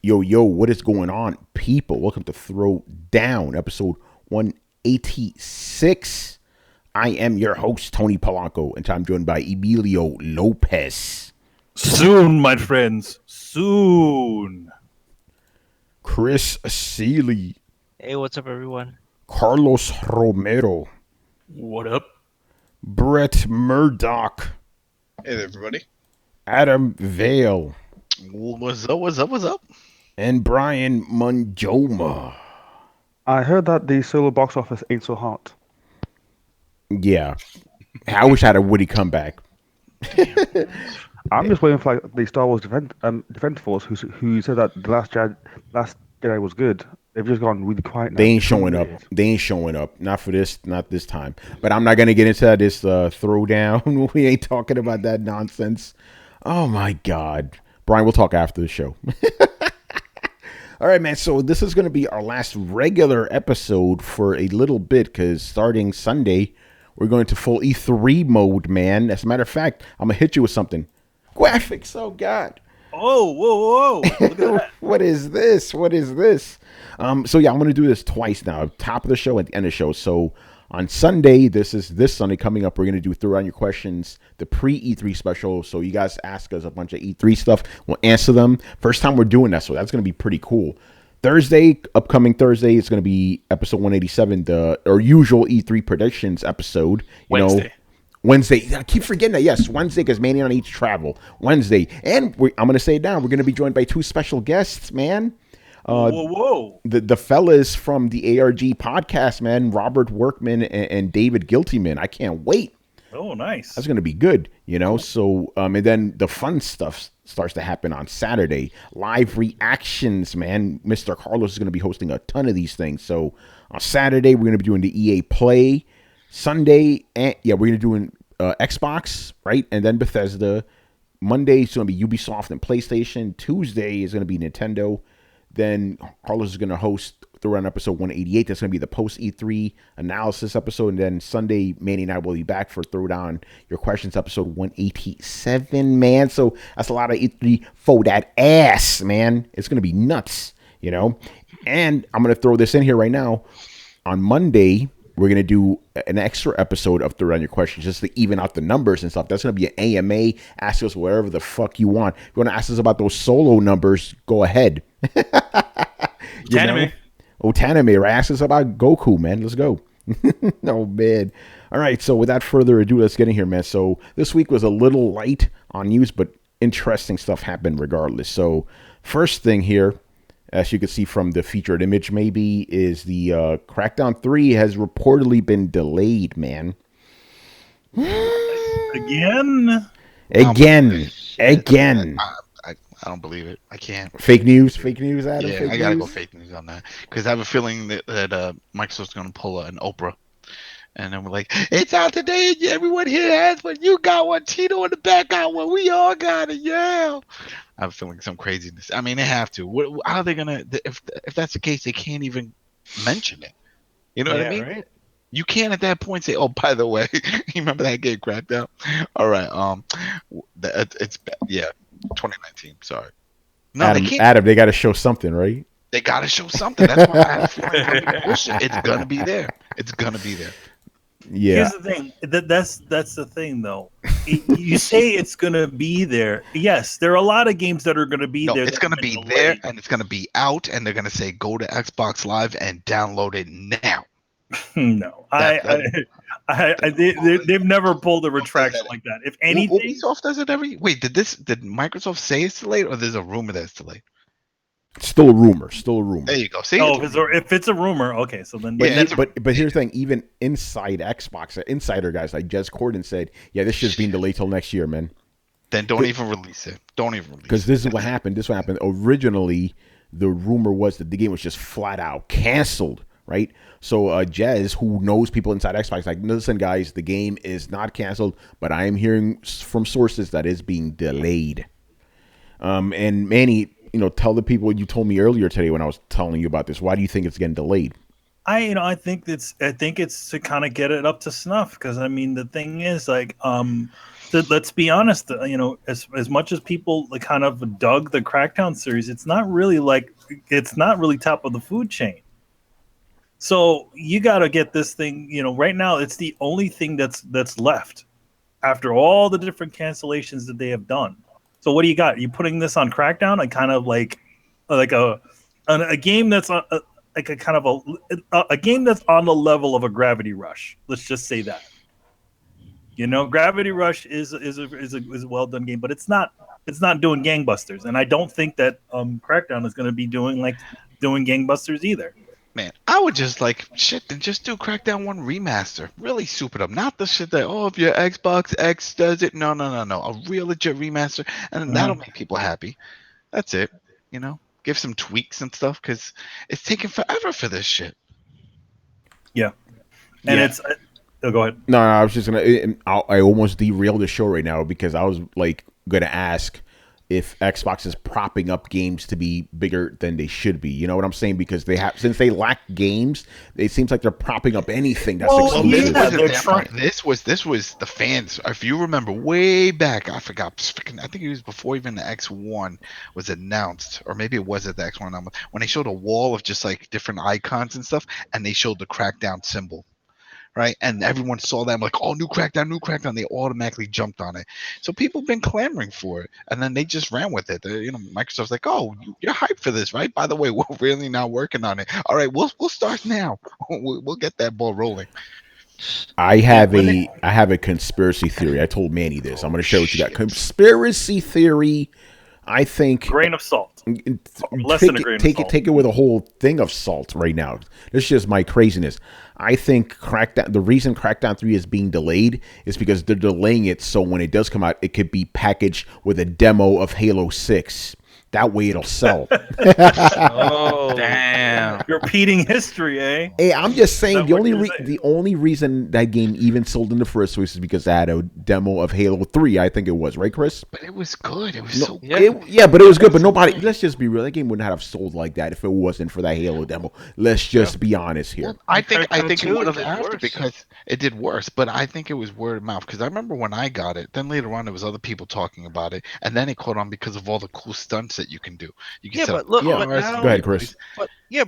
Yo, what is going on, people? Welcome to Throwdown, episode 186. I am your host, Tony Polanco, and I'm joined by Emilio Lopez. Soon, my friends, soon. Chris Seeley. Hey, what's up, everyone? Carlos Romero. What up? Brett Murdoch. Hey there, everybody. Adam Vale. What's up? And Brian Munjoma. I heard that the solo box office ain't so hot. Yeah. I wish I had a Woody comeback. I'm just waiting for like the Star Wars Defense Force who said that the Last Jedi was good. They've just gone really quiet now. They ain't showing up. Not for this, not this time. But I'm not gonna get into this throwdown. We ain't talking about that nonsense. Oh my God. Brian, we'll talk after the show. All right, man. So this is going to be our last regular episode for a little bit because starting Sunday, we're going to full E3 mode, man. As a matter of fact, I'm going to hit you with something. Graphics, oh, God. Oh, whoa. Look at that. What is this? So, I'm going to do this twice now. Top of the show, at the end of the show. So, on Sunday, this Sunday coming up, we're going to do Throw Down Your Questions, the pre-E3 special. So you guys ask us a bunch of E3 stuff. We'll answer them. First time we're doing that, so that's going to be pretty cool. Upcoming Thursday, it's going to be episode 187, our usual E3 predictions episode. Wednesday. I keep forgetting that. Yes, Wednesday, because Manny and I need to travel. Wednesday. And I'm going to say it now. We're going to be joined by two special guests, man. Whoa. The fellas from the ARG podcast, man, Robert Workman and David Giltyman. I can't wait. Oh, nice. That's going to be good, So, and then the fun stuff starts to happen on Saturday. Live reactions, man. Mr. Carlos is going to be hosting a ton of these things. So, on Saturday, we're going to be doing the EA Play. Sunday, we're going to do Xbox, right? And then Bethesda. Monday is going to be Ubisoft and PlayStation. Tuesday is going to be Nintendo. Then Carlos is going to host Throwdown episode 188. That's going to be the post E3 analysis episode. And then Sunday, Manny and I will be back for Throwdown Your Questions episode 187, man. So that's a lot of E3 for that ass, man. It's going to be nuts, And I'm going to throw this in here right now. On Monday, we're going to do an extra episode of Throwdown Your Questions just to even out the numbers and stuff. That's going to be an AMA. Ask us whatever the fuck you want. If you want to ask us about those solo numbers, go ahead. Tanime, right? Ask us about Goku, man. Let's go. No, man. All right, so without further ado, let's get in here, man. So this week was a little light on news, but interesting stuff happened regardless. So first thing here, as you can see from the featured image maybe, is the Crackdown 3 has reportedly been delayed, man. Again. I don't believe it. I can't. Fake news, Adam? Yeah, I gotta go fake news on that. Because I have a feeling that Microsoft's going to pull an Oprah. And then we're like, it's out today, and everyone here has one. You got one. Tito in the back got one. We all got it. Yeah. I'm feeling some craziness. I mean, they have to. How are they going to? If that's the case, they can't even mention it. You know what I mean? Right? You can't at that point say, oh, by the way, you remember that game Crackdown? All right. It's 2019. Sorry. No, Adam, they can't. Adam, they got to show something, right? They got to show something. That's why I have a feeling it's going to be there. It's going to be there. Yeah. Here's the thing. That's the thing, though. You say it's going to be there. Yes, there are a lot of games that are going to be there. It's going to be there, and it's going to be out, and they're going to say, go to Xbox Live and download it now. No, they've never pulled a retraction like that. If anything, Ubisoft does it every. Wait, did Microsoft say it's delayed, or there's a rumor that it's delayed? Still a rumor. There you go. See, if it's a rumor, okay. So then, but here's the thing: even inside Xbox, insider guys like Jez Corden said, "Yeah, this shit's being delayed till next year, man." Then don't even release it. Because this is what happened. Originally, the rumor was that the game was just flat out canceled. Right, so Jez, who knows people inside Xbox, like, listen, guys, the game is not canceled, but I am hearing from sources that it's being delayed. And Manny, tell the people you told me earlier today when I was telling you about this. Why do you think it's getting delayed? I think it's to kind of get it up to snuff because I mean the thing is like let's be honest. As much as people like kind of dug the Crackdown series, it's not really top of the food chain. So you got to get this thing. Right now it's the only thing that's left after all the different cancellations that they have done. So what do you got? You putting this on Crackdown and kind of like a game that's like a kind of a game that's on the level of a Gravity Rush. Let's just say that. Gravity Rush is a well done game, but it's not doing gangbusters, and I don't think that Crackdown is going to be doing gangbusters either. Man, I would just then just do Crackdown 1 remaster. Really soup it up. Not the shit that, if your Xbox X does it. No. A real legit remaster, and that'll make people happy. That's it. Give some tweaks and stuff, because it's taking forever for this shit. Yeah. And it's... go ahead. No, I was just going to... I almost derailed the show right now because I was going to ask if Xbox is propping up games to be bigger than they should be. You know what I'm saying? Because since they lack games, it seems like they're propping up anything that's exclusive. This was the fans. If you remember way back, I forgot. I think it was before even the X1 was announced, or maybe it was at the X1 when they showed a wall of just like different icons and stuff, and they showed the Crackdown symbol. Right, and everyone saw that, like, new Crackdown. They automatically jumped on it. So people have been clamoring for it, and then they just ran with it. Microsoft's like, you're hyped for this, right? By the way, we're really now working on it. All right, we'll start now. We'll get that ball rolling. I have a conspiracy theory. I told Manny this. I'm going to share what you got. Conspiracy theory. I think grain of salt. Less than a grain of salt. Take it with a whole thing of salt right now. This is just my craziness. I think the reason Crackdown 3 is being delayed is because they're delaying it so when it does come out, it could be packaged with a demo of Halo 6. That way it'll sell. Oh, damn. You're repeating history, eh? Hey, I'm just saying the only reason that game even sold in the first place is because I had a demo of Halo 3, I think it was, right, Chris? But it was good. It was so good. But it was good. But nobody, let's just be real, that game wouldn't have sold like that if it wasn't for that Halo demo. Let's just be honest here. Well, I think it would have after because it did worse, but I think it was word of mouth because I remember when I got it, then later on there was other people talking about it, and then it caught on because of all the cool stunts that you can do. You can but look, go ahead, Chris.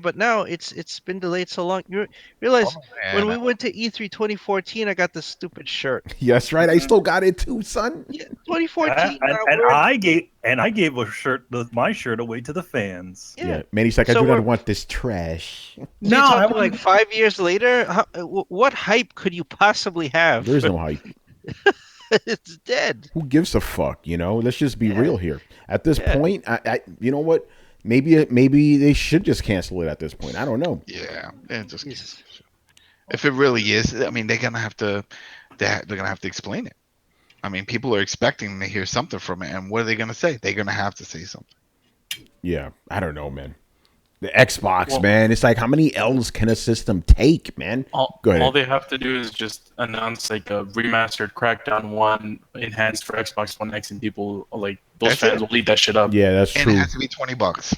But now it's been delayed so long. You realize when we went to E3 2014, I got this stupid shirt. Yes, right. I still got it too, son. Yeah, 2014. And I gave my shirt away to the fans. Yeah, Manny's like, I do not want this trash. No, I like 5 years later. What hype could you possibly have? There's no hype. It's dead. Who gives a fuck? Let's just be real here. At this point, I you know what? Maybe they should just cancel it at this point. I don't know. Yeah, if it really is, I mean, they're gonna have to explain it. I mean, people are expecting to hear something from it, and what are they gonna say? They're gonna have to say something. Yeah, I don't know, man. The Xbox, man. It's like, how many L's can a system take, man? Go ahead. All they have to do is just announce like a remastered Crackdown 1 enhanced for Xbox One X, and people fans will eat that shit up. Yeah, that's true. And it has to be $20.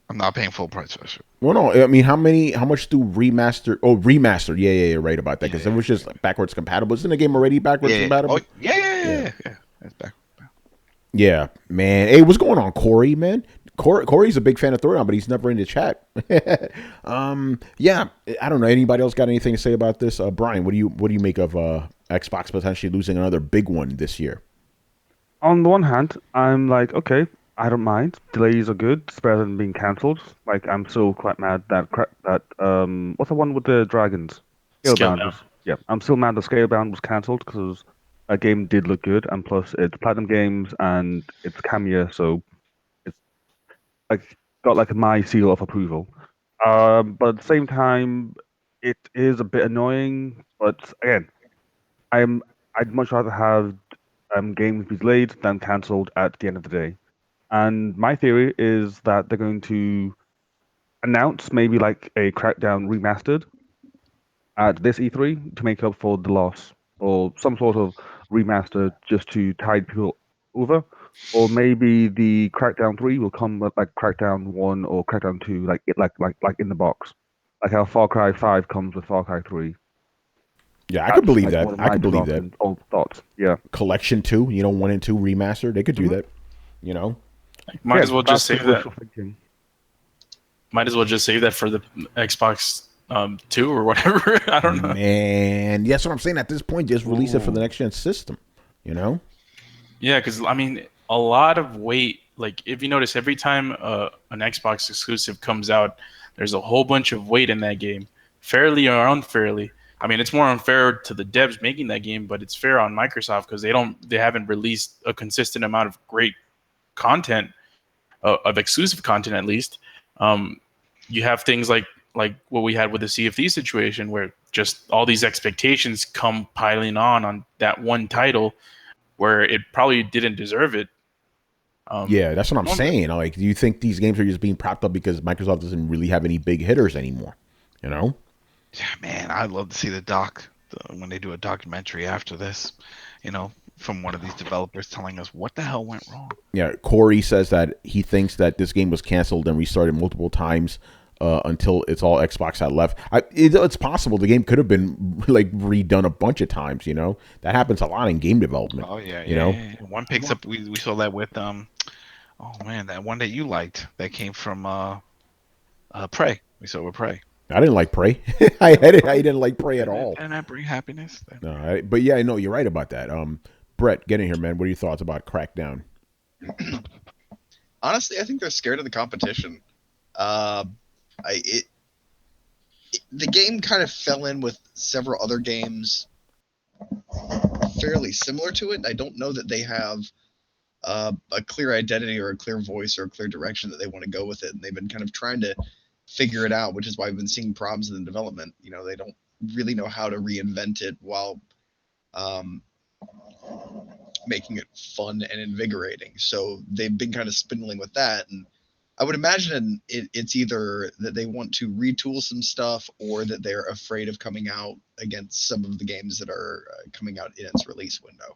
I'm not paying full price for it. Well, no, I mean, how much do remastered? Oh, remastered. Yeah, you're right about that because it was just backwards compatible. Isn't the game already backwards compatible? Oh, yeah. It's back. Yeah, man. Hey, what's going on, Corey, man? Corey's a big fan of Throwdown, but he's never in the chat. Yeah, I don't know. Anybody else got anything to say about this? Brian, what do you make of Xbox potentially losing another big one this year? On the one hand, I'm like, okay, I don't mind. Delays are good. It's better than being cancelled. Like, I'm still quite mad that what's the one with the dragons? Scalebound. Yeah, I'm still mad that Scalebound was cancelled because that game did look good, and plus it's Platinum Games and it's Camia, so got like my seal of approval. But at the same time, it is a bit annoying. But again, I'd much rather have games be delayed than cancelled at the end of the day. And my theory is that they're going to announce maybe like a Crackdown remastered at this E3 to make up for the loss, or some sort of remaster just to tide people over. Or maybe the Crackdown 3 will come with like Crackdown 1 or Crackdown 2, like in the box, like how Far Cry 5 comes with Far Cry 3. Yeah, I could That's believe like that. one of I could believe Microsoft's that. old thoughts. Yeah. Collection 2, 1 and 2 remastered. They could do Mhm. that. You know. Might as well just that's save the that. wishful thinking. Might as well just save that for the Xbox 2 or whatever. I don't know. Man, that's what I'm saying. At this point, just release it for the next gen system. You know. Yeah, because I mean, a lot of weight. Like if you notice, every time an Xbox exclusive comes out, there's a whole bunch of weight in that game, fairly or unfairly. I mean, it's more unfair to the devs making that game, but it's fair on Microsoft because they haven't released a consistent amount of great content, of exclusive content at least. Um, you have things like what we had with the CFD situation, where just all these expectations come piling on that one title, where it probably didn't deserve it. Yeah, that's what I'm saying. Like, do you think these games are just being propped up because Microsoft doesn't really have any big hitters anymore? You know? Yeah, man, I'd love to see when they do a documentary after this, from one of these developers telling us what the hell went wrong. Yeah, Corey says that he thinks that this game was canceled and restarted multiple times until it's all Xbox had left. It's possible the game could have been like redone a bunch of times. That happens a lot in game development. Oh yeah, you know? yeah. One picks up. We saw that with oh man, that one that you liked that came from Prey. We saw with Prey. I didn't like Prey. I didn't like Prey at all. Didn't that bring happiness? No, but yeah, I know you're right about that. Brett, get in here, man. What are your thoughts about Crackdown? Honestly, I think they're scared of the competition. The game kind of fell in with several other games fairly similar to it. I don't know that they have a clear identity or a clear voice or a clear direction that they want to go with it, and they've been kind of trying to figure it out, which is why we've been seeing problems in the development. They don't really know how to reinvent it while making it fun and invigorating. So they've been kind of spindling with that, and I would imagine it's either that they want to retool some stuff or that they're afraid of coming out against some of the games that are coming out in its release window.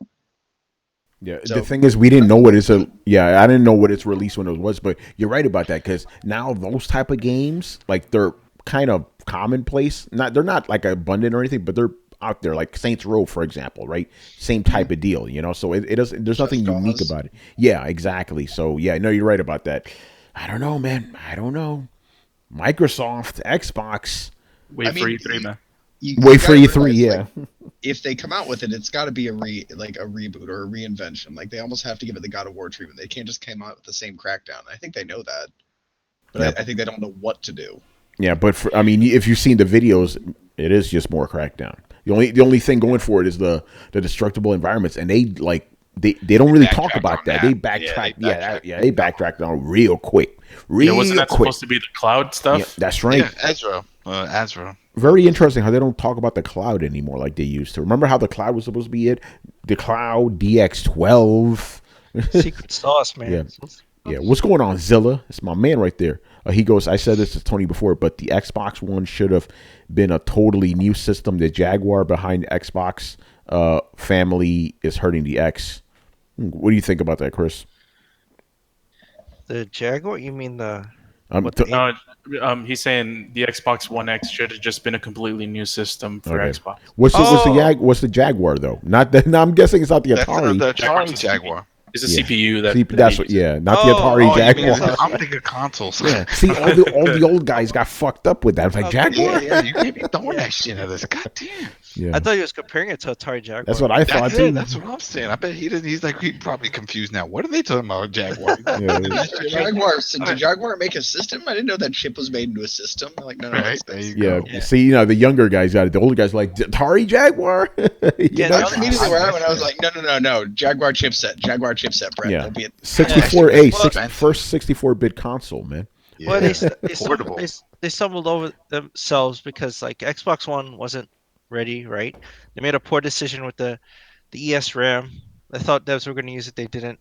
Yeah, so, the thing is, we didn't know what I didn't know what its release window was, but you're right about that, because now those type of games, like, they're kind of commonplace. They're not like abundant or anything, but they're out there, like Saints Row, for example, right? Same type of deal, So it doesn't. There's nothing unique about it. Yeah, exactly. So yeah, no, you're right about that. I don't know, man. I don't know. Microsoft, Xbox. Wait for E3, man. Wait for E3, yeah. Like, if they come out with it, it's got to be a reboot or a reinvention. Like, they almost have to give it the God of War treatment. They can't just come out with the same Crackdown. I think they know that, but yeah. I think they don't know what to do. Yeah, but if you've seen the videos, it is just more Crackdown. The only thing going for it is the destructible environments, and they don't really talk about that. They backtrack. They backtracked on real quick. Wasn't that supposed to be the cloud stuff? Yeah, that's right. Yeah, Azra. Very interesting how they don't talk about the cloud anymore like they used to. Remember how the cloud was supposed to be it? The cloud, DX12. Secret sauce, man. Yeah. What's going on, Zilla? It's my man right there. He goes, I said this to Tony before, but the Xbox One should have been a totally new system. The Jaguar behind Xbox family is hurting the X. What do you think about that, Chris? The Jaguar? You mean the... he's saying the Xbox One X should have just been a completely new system for Xbox. What's the Jaguar though? Not the. No, I'm guessing it's not the Atari. The Atari Jaguar. It's a CPU that. That's what. Yeah, not the Atari Jaguar. I'm thinking consoles. Yeah. See, all the old guys got fucked up with that. It's like Jaguar. Yeah, you can't be throwing that shit at us. God damn. Yeah. I thought he was comparing it to Atari Jaguar. That's what I thought too. That's what I'm saying. I bet he didn't. He's like, he's probably confused now. What are they talking about, Jaguar? Did Jaguar make a system? I didn't know that chip was made into a system. I'm like, no, right, there you go. Yeah. See, the younger guys got it. The older guys like Atari Jaguar. That's immediately where I went. I was like, no, Jaguar chipset, Brett. Yeah. 64A, first 64-bit console, man. Yeah. Well, they stumbled over themselves because like Xbox One wasn't ready, right? They made a poor decision with the ES RAM. They thought devs were going to use it, they didn't.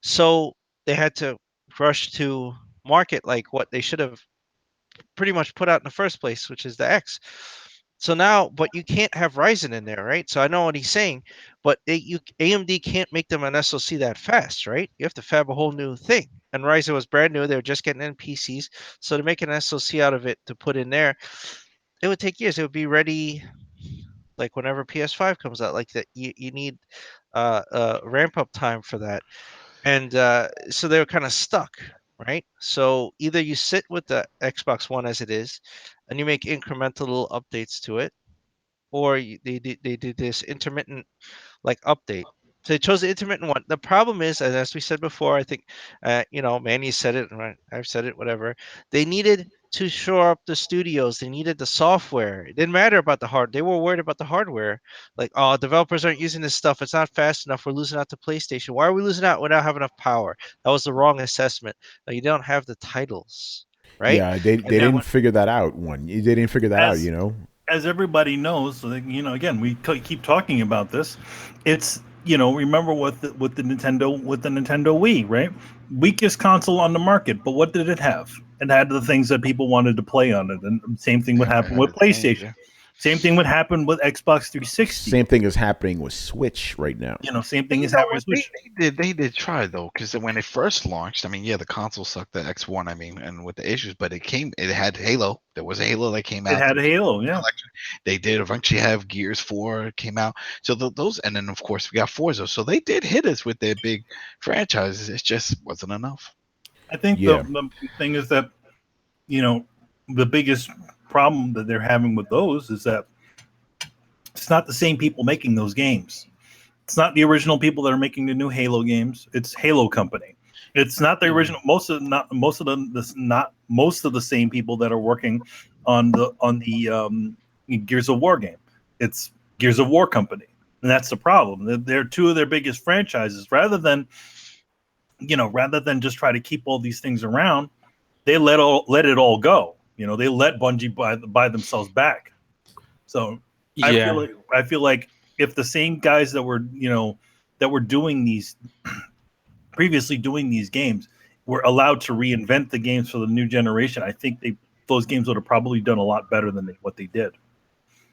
So they had to rush to market like what they should have pretty much put out in the first place, which is the X. So now, but you can't have Ryzen in there, right? So I know what he's saying, but AMD can't make them an SoC that fast, right? You have to fab a whole new thing. And Ryzen was brand new; they were just getting in PCs, so to make an SoC out of it to put in there, it would take years. It would be ready like whenever PS5 comes out, like that you need ramp up time for that. And so they were kind of stuck, right? So either you sit with the Xbox One as it is, and you make incremental little updates to it, or they did this intermittent like update. So they chose the intermittent one. The problem is, and as we said before, I think, Manny said it, right? I've said it, whatever. They needed to shore up the studios. They needed the software. It didn't matter about the hard. They were worried about the hardware. Like, oh, developers aren't using this stuff. It's not fast enough. We're losing out to PlayStation. Why are we losing out? We don't have enough power. That was the wrong assessment. Now, you don't have the titles, right? Yeah, they And they now, didn't figure that out. They didn't figure that out. as You know. as everybody knows, again, we keep talking about this. It's remember with the Nintendo Wii, right? Weakest console on the market, but what did it have? It had the things that people wanted to play on it, and same thing would happen with PlayStation. Same thing would happen with Xbox 360. Same thing is happening with Switch right now. Same thing is happening with Switch. They did try though, because when it first launched, I mean, yeah, the console sucked, the X1, I mean, and with the issues, but it had Halo. There was a Halo that came out. It had a Halo, yeah. They did eventually have Gears 4 came out. So those, and then of course we got Forza. So they did hit us with their big franchises. It just wasn't enough. I think the thing is that, the biggest problem that they're having with those is that it's not the same people making those games. It's not the original people that are making the new Halo games. It's Halo Company. It's not the original. Most of the same people that are working on the Gears of War game. It's Gears of War Company, and that's the problem. They're two of their biggest franchises. Rather than just try to keep all these things around, they let it all go. They let Bungie buy themselves back. So Yeah. I feel like if the same guys that were doing these previously doing these games were allowed to reinvent the games for the new generation, I think those games would have probably done a lot better than what they did.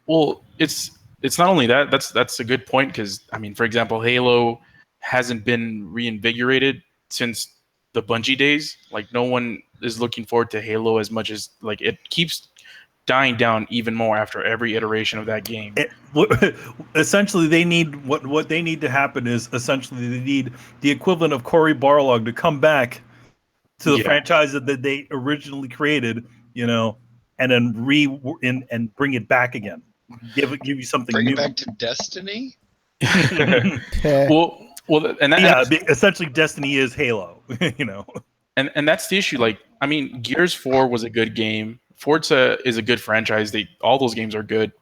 Well, it's not only that. That's a good point, because I mean, for example, Halo hasn't been reinvigorated since the Bungie days. Like, no one is looking forward to Halo as much as, like, it keeps dying down even more after every iteration of that game. Essentially, they need what they need to happen is essentially they need the equivalent of Cory Barlog to come back to the franchise that they originally created, and then and bring it back again. Give you something Bring new. it back to Destiny. Well, and essentially, Destiny is Halo. And that's the issue. Like, I mean, Gears 4 was a good game. Forza is a good franchise. All those games are good.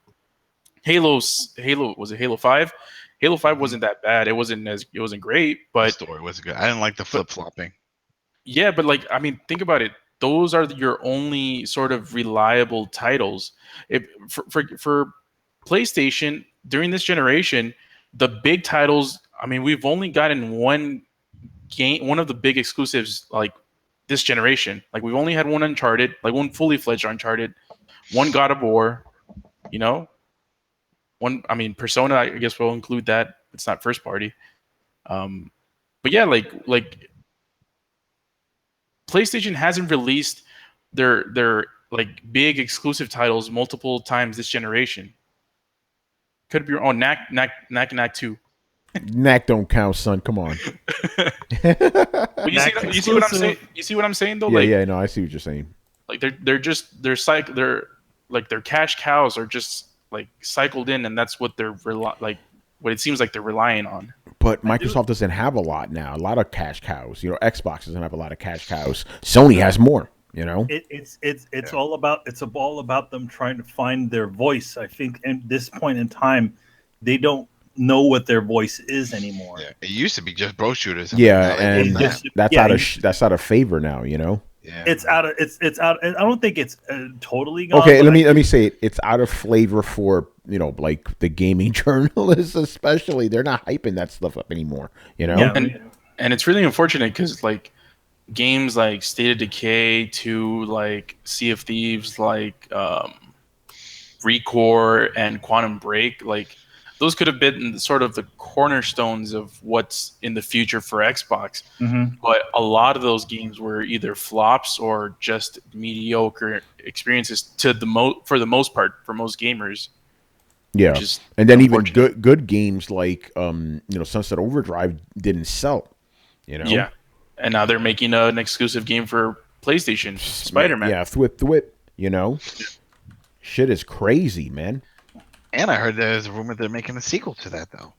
Halo was it Halo 5? Halo 5 wasn't that bad. It wasn't great, but the story was good. I didn't like the flip-flopping. Yeah, but like, I mean, think about it. Those are your only sort of reliable titles. For PlayStation during this generation, the big titles, I mean, we've only gotten one of the big exclusives like this generation. Like, we've only had one Uncharted, like one fully fledged Uncharted, one God of War, one, I mean, Persona, I guess we'll include that. It's not first party. But yeah, like PlayStation hasn't released their like big exclusive titles multiple times this generation. Could be Knack 2. Knack don't count, son. Come on. But you see what I'm saying? You see what I'm saying though? Yeah, no, I see what you're saying. Like they're cash cows are just like cycled in, and that's what what it seems like they're relying on. But Microsoft doesn't have a lot now. A lot of cash cows. Xbox doesn't have a lot of cash cows. Sony has more. It's all about them trying to find their voice. I think at this point in time, they don't know what their voice is anymore. Yeah, it used to be just bro shooters. That's out of favor now. Yeah, it's out. I don't think it's totally gone. Okay, let me say it. It's out of flavor for like the gaming journalists, especially. They're not hyping that stuff up anymore. Yeah. And it's really unfortunate because like games like State of Decay to like Sea of Thieves, like Recore and Quantum Break, like those could have been sort of the cornerstones of what's in the future for Xbox. Mm-hmm. But a lot of those games were either flops or just mediocre experiences for the most part for most gamers. Yeah, which is and then even unfortunate. good games like Sunset Overdrive didn't sell. Yeah, and now they're making an exclusive game for PlayStation, Spider-Man. Yeah, thwip. Shit is crazy, man. And I heard there's a rumor they're making a sequel to that though.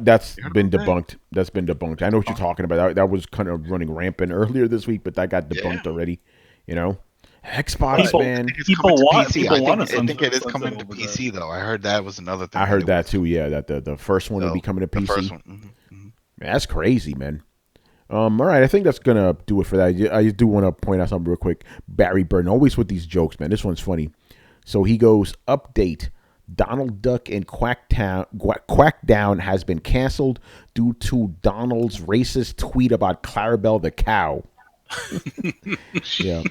That's You heard been about that? debunked. That's been debunked. I know what you're talking about. That was kind of running rampant earlier this week, but that got debunked already. Xbox, People- man. I think it's People coming to want- PC. people I want think, a I think it is Sunset coming to Overdrive. PC though. I heard that was another thing. I heard it that was- too. Yeah, that the first one will be coming to The PC. first one. Man, that's crazy, man. All right, I think that's gonna do it for that. I do want to point out something real quick. Barry Burton, always with these jokes, man. This one's funny. So he goes, update: Donald Duck and Quackdown has been canceled due to Donald's racist tweet about Clarabelle the cow. Yeah.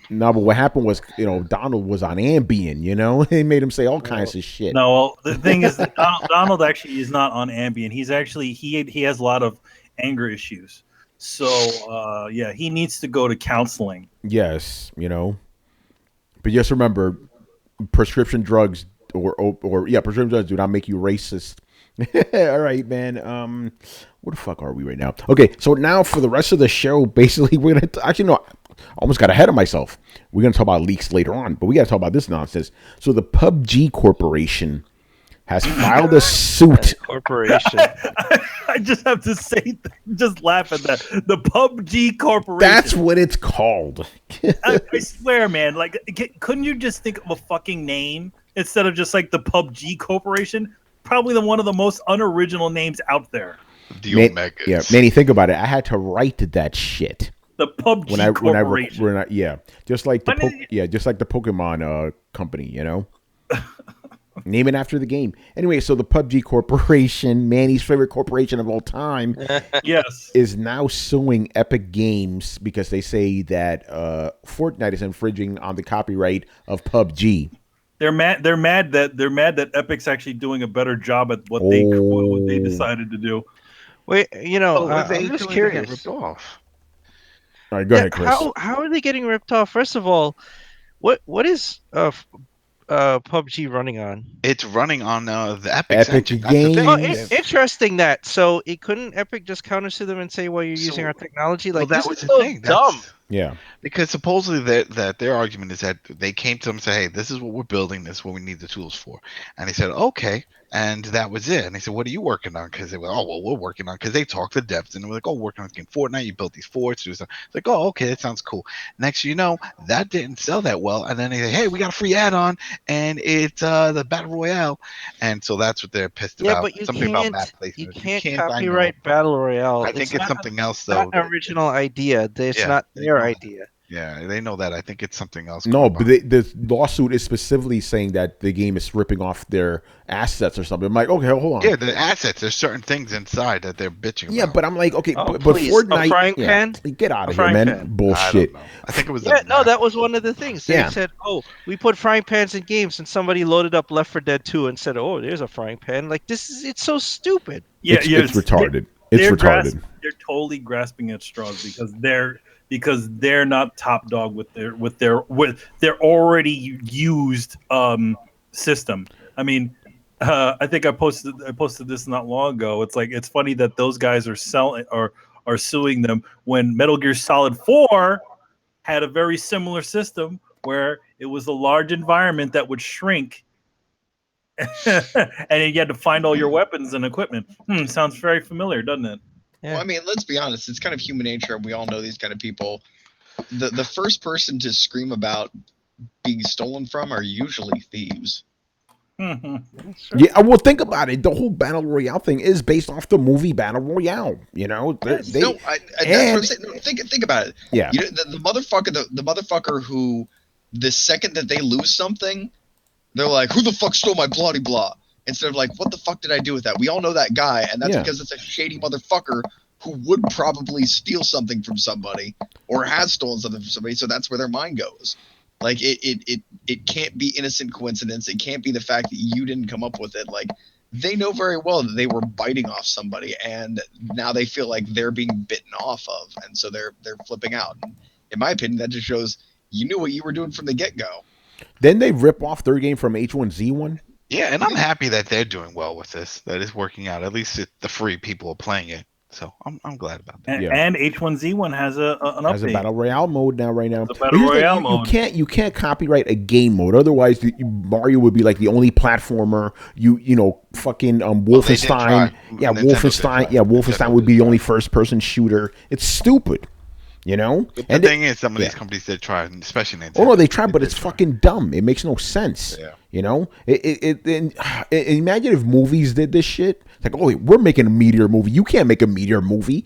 No, but what happened was, Donald was on Ambien. They made him say all kinds of shit. No, well, the thing is, that Donald actually is not on Ambien. He's actually he has a lot of anger issues. So yeah, he needs to go to counseling. Yes, but just remember, prescription drugs prescription drugs do not make you racist. All right, man. Where the fuck are we right now? Okay, so now for the rest of the show, basically, we're gonna actually no, I almost got ahead of myself. We're gonna talk about leaks later on, but we gotta talk about this nonsense. So the PUBG Corporation has filed a suit. Corporation. I just have to say, just laugh at that. The PUBG Corporation. That's what it's called. I swear, man. Like, couldn't you just think of a fucking name instead of just like the PUBG Corporation? Probably one of the most unoriginal names out there. The Omegas. Yeah, Manny, think about it. I had to write that shit. The PUBG Corporation. Just like the Pokemon company, Name it after the game. Anyway, so the PUBG Corporation, Manny's favorite corporation of all time, yes, is now suing Epic Games because they say that Fortnite is infringing on the copyright of PUBG. They're mad that Epic's actually doing a better job at what they decided to do. Wait, I'm just curious. Ripped off. All right, go ahead, Chris. How are they getting ripped off? First of all, what is PUBG running on? It's running on the Epic engine. Games. Interesting that. So couldn't Epic just countersue them and say, "Well, you're using our technology"? Like, that this was is the so thing. dumb. Yeah. Because supposedly that their argument is that they came to them and said, hey, this is what we're building, this is what we need the tools for. And he said, okay. And that was it. And they said, what are you working on? Because they were, oh, well, we're working on, because they talked to devs. And they were like, oh, we're working on the game Fortnite. You built these forts. Do stuff. It's like, oh, okay, that sounds cool. Next, that didn't sell that well. And then they say, hey, we got a free add-on. And it's the Battle Royale. And so that's what they're pissed about. But you something about bad can't, placement. you can't copyright Battle Royale. I think it's something else, though. Not an original idea. It's not their idea. Yeah, they know that. I think it's something else. No, but the lawsuit is specifically saying that the game is ripping off their assets or something. I'm like, okay, hold on. Yeah, the assets. There's certain things inside that they're bitching about. Yeah, but I'm like, okay, but please. Fortnite. A frying pan? Get out of here, man. Pan. Bullshit. I think it was. That was one of the things. They Yeah. said, oh, we put frying pans in games, and somebody loaded up Left 4 Dead 2 and said, oh, there's a frying pan. Like, it's so stupid. Yeah, it's retarded. It's retarded. They're totally grasping at straws because they're not top dog with their already used system. I mean, I think I posted this not long ago. It's like, it's funny that those guys are suing them when Metal Gear Solid 4 had a very similar system where it was a large environment that would shrink and you had to find all your weapons and equipment. Sounds very familiar, doesn't it? Yeah. Well, I mean, let's be honest. It's kind of human nature. We all know these kind of people. The first person to scream about being stolen from are usually thieves. Yeah, well, think about it. The whole Battle Royale thing is based off the movie Battle Royale. That's what I'm saying. No, think about it. Yeah. The motherfucker who, the second that they lose something, they're like, who the fuck stole my bloody blah? Instead of like, what the fuck did I do with that? We all know that guy, and that's because it's a shady motherfucker who would probably steal something from somebody or has stolen something from somebody, so that's where their mind goes. Like, it can't be innocent coincidence. It can't be the fact that you didn't come up with it. Like, they know very well that they were biting off somebody, and now they feel like they're being bitten off of, and so they're flipping out. And in my opinion, that just shows you knew what you were doing from the get-go. Then they rip off their game from H1Z1. Yeah, and I'm happy that they're doing well with this. That it's working out. At least the free people are playing it. So I'm glad about that. And H1Z1 has an update. Has a battle royale mode now. Right now, It's a battle royale mode. You can't copyright a game mode. Otherwise, Mario would be like the only platformer. Fucking Wolfenstein. Yeah, Wolfenstein would be the only first person shooter. It's stupid. But the thing is, some of these companies did try, especially Nintendo. Oh no, they tried, but it's fucking dumb. It makes no sense. Yeah. Imagine if movies did this shit. It's like, oh, we're making a Meteor movie. You can't make a Meteor movie.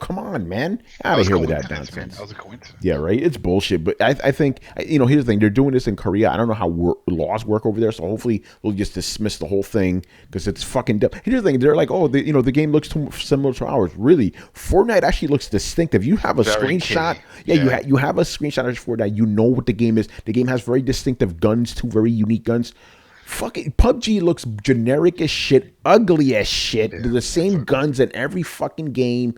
Come on, man. Out of here with that nonsense. That was a coincidence. Yeah, right. It's bullshit. But I think, here's the thing. They're doing this in Korea. I don't know how laws work over there. So hopefully they'll just dismiss the whole thing because it's fucking dumb. Here's the thing. They're like, oh, the game looks too similar to ours. Really, Fortnite actually looks distinctive. You have a screenshot. Yeah, you have a screenshot of Fortnite. You know what the game is. The game has very distinctive guns, two very unique guns. Fucking PUBG looks generic as shit, ugly as shit. They're the same guns in every fucking game.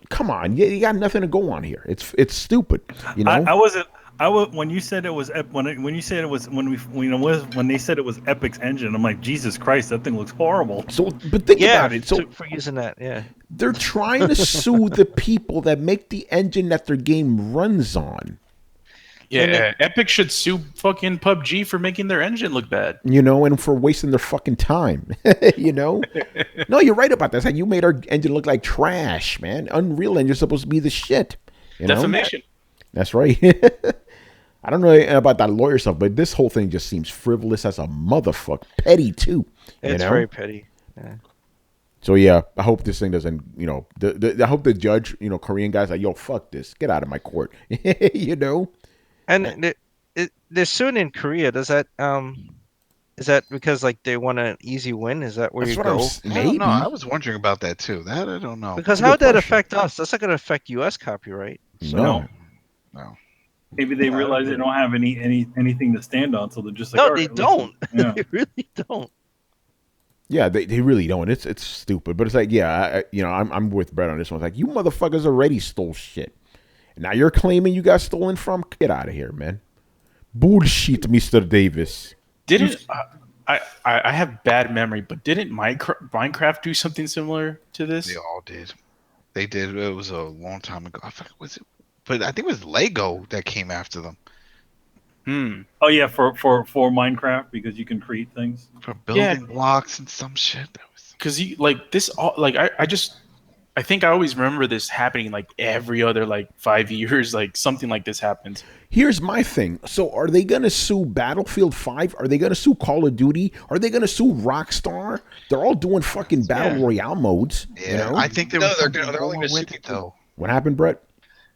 Come on, you got nothing to go on here. It's stupid. When you said it was when you said it was when they said it was Epic's engine, I'm like, Jesus Christ, that thing looks horrible. So, but think about it. So for using that, they're trying to sue the people that make the engine that their game runs on. Yeah, Epic should sue fucking PUBG for making their engine look bad. And for wasting their fucking time. No, you're right about that. It's like, you made our engine look like trash, man. Unreal Engine's supposed to be the shit. Defamation. That's right. I don't know about that lawyer stuff, but this whole thing just seems frivolous as a motherfucker. Petty, too. It's very petty. Yeah. So, yeah, I hope this thing doesn't, I hope the judge, Korean guy's like, yo, fuck this. Get out of my court. And they're suing in Korea. Does that is that because like they want an easy win? Is that where you go? Maybe. No, I was wondering about that too. That I don't know. Because how would that affect us? That's not going to affect U.S. copyright. So. No. Maybe they realize they don't have anything to stand on, so they're just like, no, they don't. Yeah. They really don't. Yeah, they really don't. It's stupid, but it's like, yeah, I'm with Brett on this one. It's like, you motherfuckers already stole shit. Now you're claiming you got stolen from? Get out of here, man. Bullshit, Mr. Davis. Didn't I have bad memory, but didn't Minecraft do something similar to this? They all did. They did. It was a long time ago. I forget, was it? But I think it was Lego that came after them. Oh yeah, for Minecraft, because you can create things for building blocks and some shit. Because I think I always remember this happening like every other 5 years, like something like this happens. Here's my thing. So are they going to sue Battlefield 5? Are they going to sue Call of Duty? Are they going to sue Rockstar? They're all doing fucking Battle Royale modes. Yeah, I think they're only going to sue people. Though. What happened, Brett?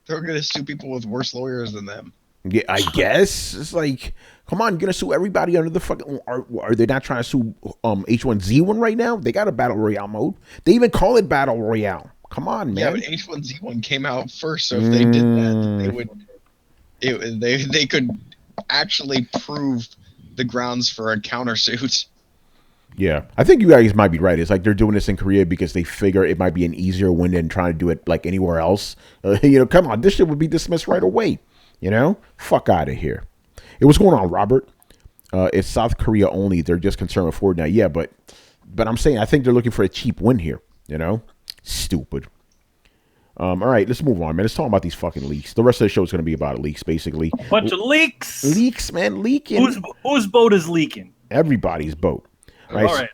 They're going to sue people with worse lawyers than them. Yeah, I guess. It's like, come on, you're going to sue everybody under the fucking... Are they not trying to sue H1Z1 right now? They got a Battle Royale mode. They even call it Battle Royale. Come on, man. Yeah, but H1Z1 came out first, so if they did that, they could actually prove the grounds for a countersuit. Yeah, I think you guys might be right. It's like they're doing this in Korea because they figure it might be an easier win than trying to do it like anywhere else. Come on, this shit would be dismissed right away. Fuck out of here. Hey, what's going on, Robert? It's South Korea only. They're just concerned with Fortnite. Yeah, but I'm saying I think they're looking for a cheap win here. Stupid. All right, let's move on, man. Let's talk about these fucking leaks. The rest of the show is going to be about leaks, basically. A bunch of leaks. Leaks, man, leaking. Whose boat is leaking? Everybody's boat. Right? All right,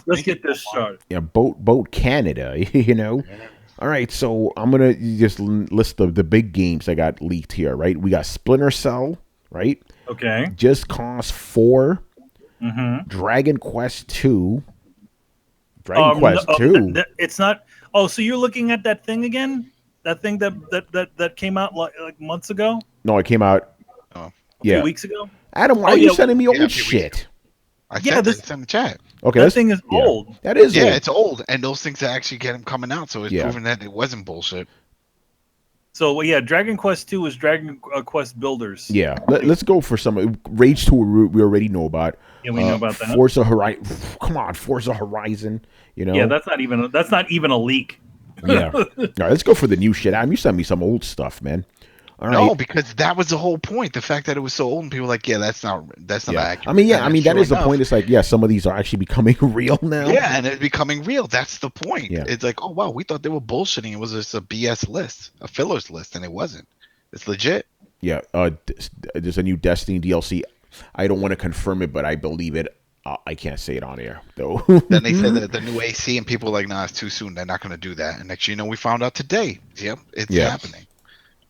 let's get this started. Yeah, boat Canada. All right, so I'm gonna just list the big games that got leaked here. Right, we got Splinter Cell. Right. Okay. Just Cause 4. Mm-hmm. Dragon Quest 2. Quest 2. It's not. Oh, so you're looking at that thing again? That thing that came out like months ago? No, it came out. A few weeks ago. Adam, why are you sending me old shit? I sent it in the chat. Okay, that thing is old. That is old. Yeah, it's old, and those things actually get them coming out, so it's proving that it wasn't bullshit. So Dragon Quest 2 is Dragon Quest Builders. Yeah, let's go for some Rage 2. We already know about. Yeah, we know about that. Forza Horizon. Come on, Forza Horizon. Yeah, that's not even a leak. Yeah. All right, let's go for the new shit. You sent me some old stuff, man. All No, right. because that was the whole point. The fact that it was so old, and people were like, yeah, that's not Yeah. accurate. I mean, yeah. And I then mean, that sure is the enough, point. It's like, yeah, some of these are actually becoming real now. Yeah, and it's becoming real. That's the point. Yeah. It's like, oh wow, we thought they were bullshitting. It was just a BS list, a fillers list, and it wasn't. It's legit. Yeah. There's a new Destiny DLC. I don't want to confirm it, but I believe it. I can't say it on air though. Then they said that the new AC, and people were like, nah, it's too soon. They're not going to do that. And next, we found out today. Yep, it's happening,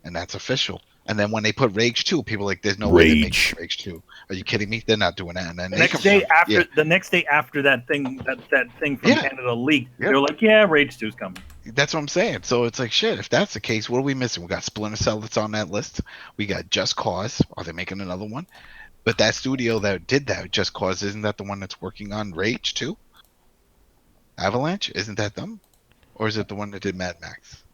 and that's official. And then when they put Rage 2, people were like, there's no way they're making Rage 2. Are you kidding me? They're not doing that. And then the next day after that thing from Canada leaked, they're like, yeah, Rage 2's coming. That's what I'm saying. So it's like, shit, if that's the case, what are we missing? We got Splinter Cell that's on that list. We got Just Cause. Are they making another one? But that studio that did that, Just Cause, isn't that the one that's working on Rage 2? Avalanche? Isn't that them? Or is it the one that did Mad Max?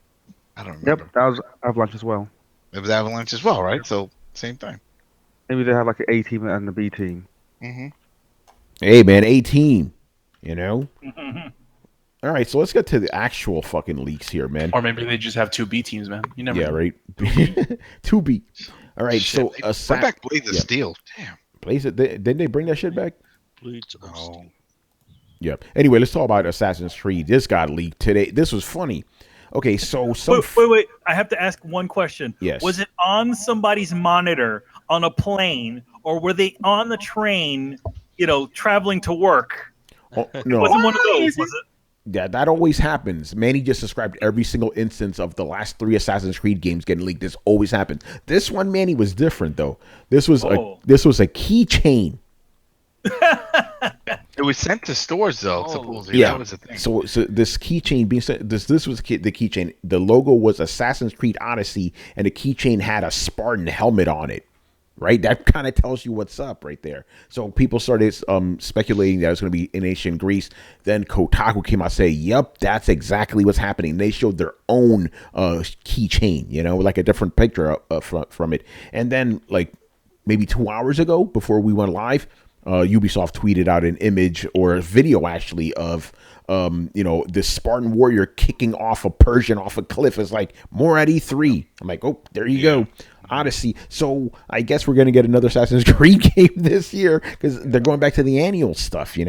I don't remember. Yep, that was Avalanche as well. It was Avalanche as well, right? So, same thing. Maybe they have like an A team and the B team. Mm-hmm. Hey, man, 18. You know? All right, so let's get to the actual fucking leaks here, man. Or maybe they just have 2 B teams, man. You never know. Right. 2B. All right, Shit, so bring back Blades of Steel. Damn. Blades, didn't they bring that shit back? Blades of Steel. Yeah. Anyway, let's talk about Assassin's Creed. This got leaked today. This was funny. Okay, so wait. I have to ask one question. Yes. Was it on somebody's monitor on a plane, or were they on the train, traveling to work? Oh, no. Was it one of those? Was it? Yeah, that always happens. Manny just described every single instance of the last 3 Assassin's Creed games getting leaked. This always happened. This one, Manny, was different though. This was a keychain. It was sent to stores though. Supposedly. Yeah. That was the thing. So this keychain being sent. This was the keychain. The logo was Assassin's Creed Odyssey, and the keychain had a Spartan helmet on it. Right, that kind of tells you what's up right there. So people started speculating that it was going to be in ancient Greece. Then Kotaku came out and say, "Yep, that's exactly what's happening." They showed their own keychain, like a different picture from it. And then, like maybe 2 hours ago, before we went live, Ubisoft tweeted out an image or a video actually of this Spartan warrior kicking off a Persian off a cliff. It's like more at E3. I'm like, oh, there you go. Odyssey. So I guess we're going to get another Assassin's Creed game this year because they're going back to the annual stuff, We've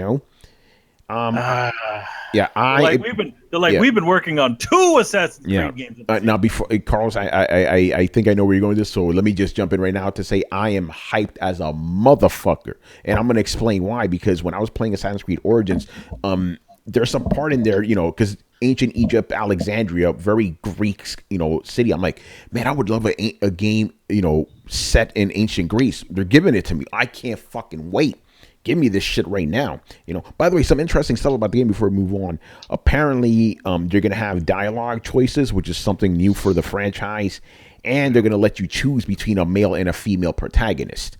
been working on 2 Assassin's Creed games. Now, before Carlos, I think I know where you're going with this, so let me just jump in right now to say I am hyped as a motherfucker, and I'm going to explain why. Because when I was playing Assassin's Creed Origins, there's some part in there, because ancient Egypt, Alexandria, very Greek, city. I'm like, man, I would love a game, set in ancient Greece. They're giving it to me. I can't fucking wait. Give me this shit right now. By the way, some interesting stuff about the game before we move on. Apparently, you're going to have dialogue choices, which is something new for the franchise. And they're going to let you choose between a male and a female protagonist,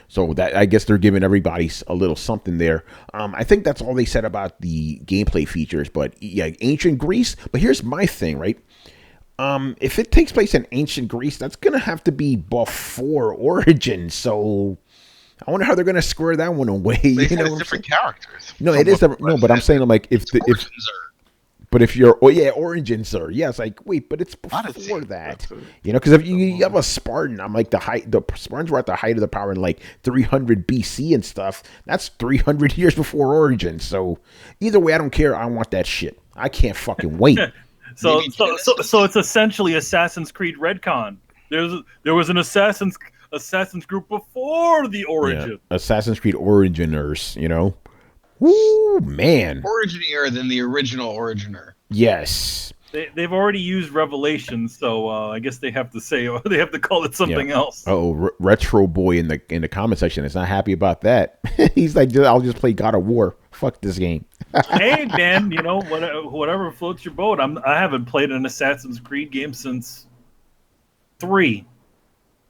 So that, I guess they're giving everybody a little something there. I think that's all they said about the gameplay features. But yeah, ancient Greece. But here's my thing, right? If it takes place in ancient Greece, that's going to have to be before Origins. So I wonder how they're going to square that one away. It's different characters. No, it is different. No, but I'm saying, like, but if you're, Origins, sir. Yeah, it's like, wait, but it's before that. Because if you have a Spartan, I'm like, the Spartans were at the height of the power in like 300 BC and stuff. That's 300 years before Origins. So either way, I don't care. I want that shit. I can't fucking wait. So it's essentially Assassin's Creed Redcon. There was an Assassin's group before the Origin. Yeah. Assassin's Creed Originers, Woo, man. Originier than the original Originer. Yes. They've already used Revelation, so I guess they have to call it something else. Retro Boy in the comment section is not happy about that. He's like, I'll just play God of War. Fuck this game. Hey, man, whatever floats your boat. I haven't played an Assassin's Creed game since 3.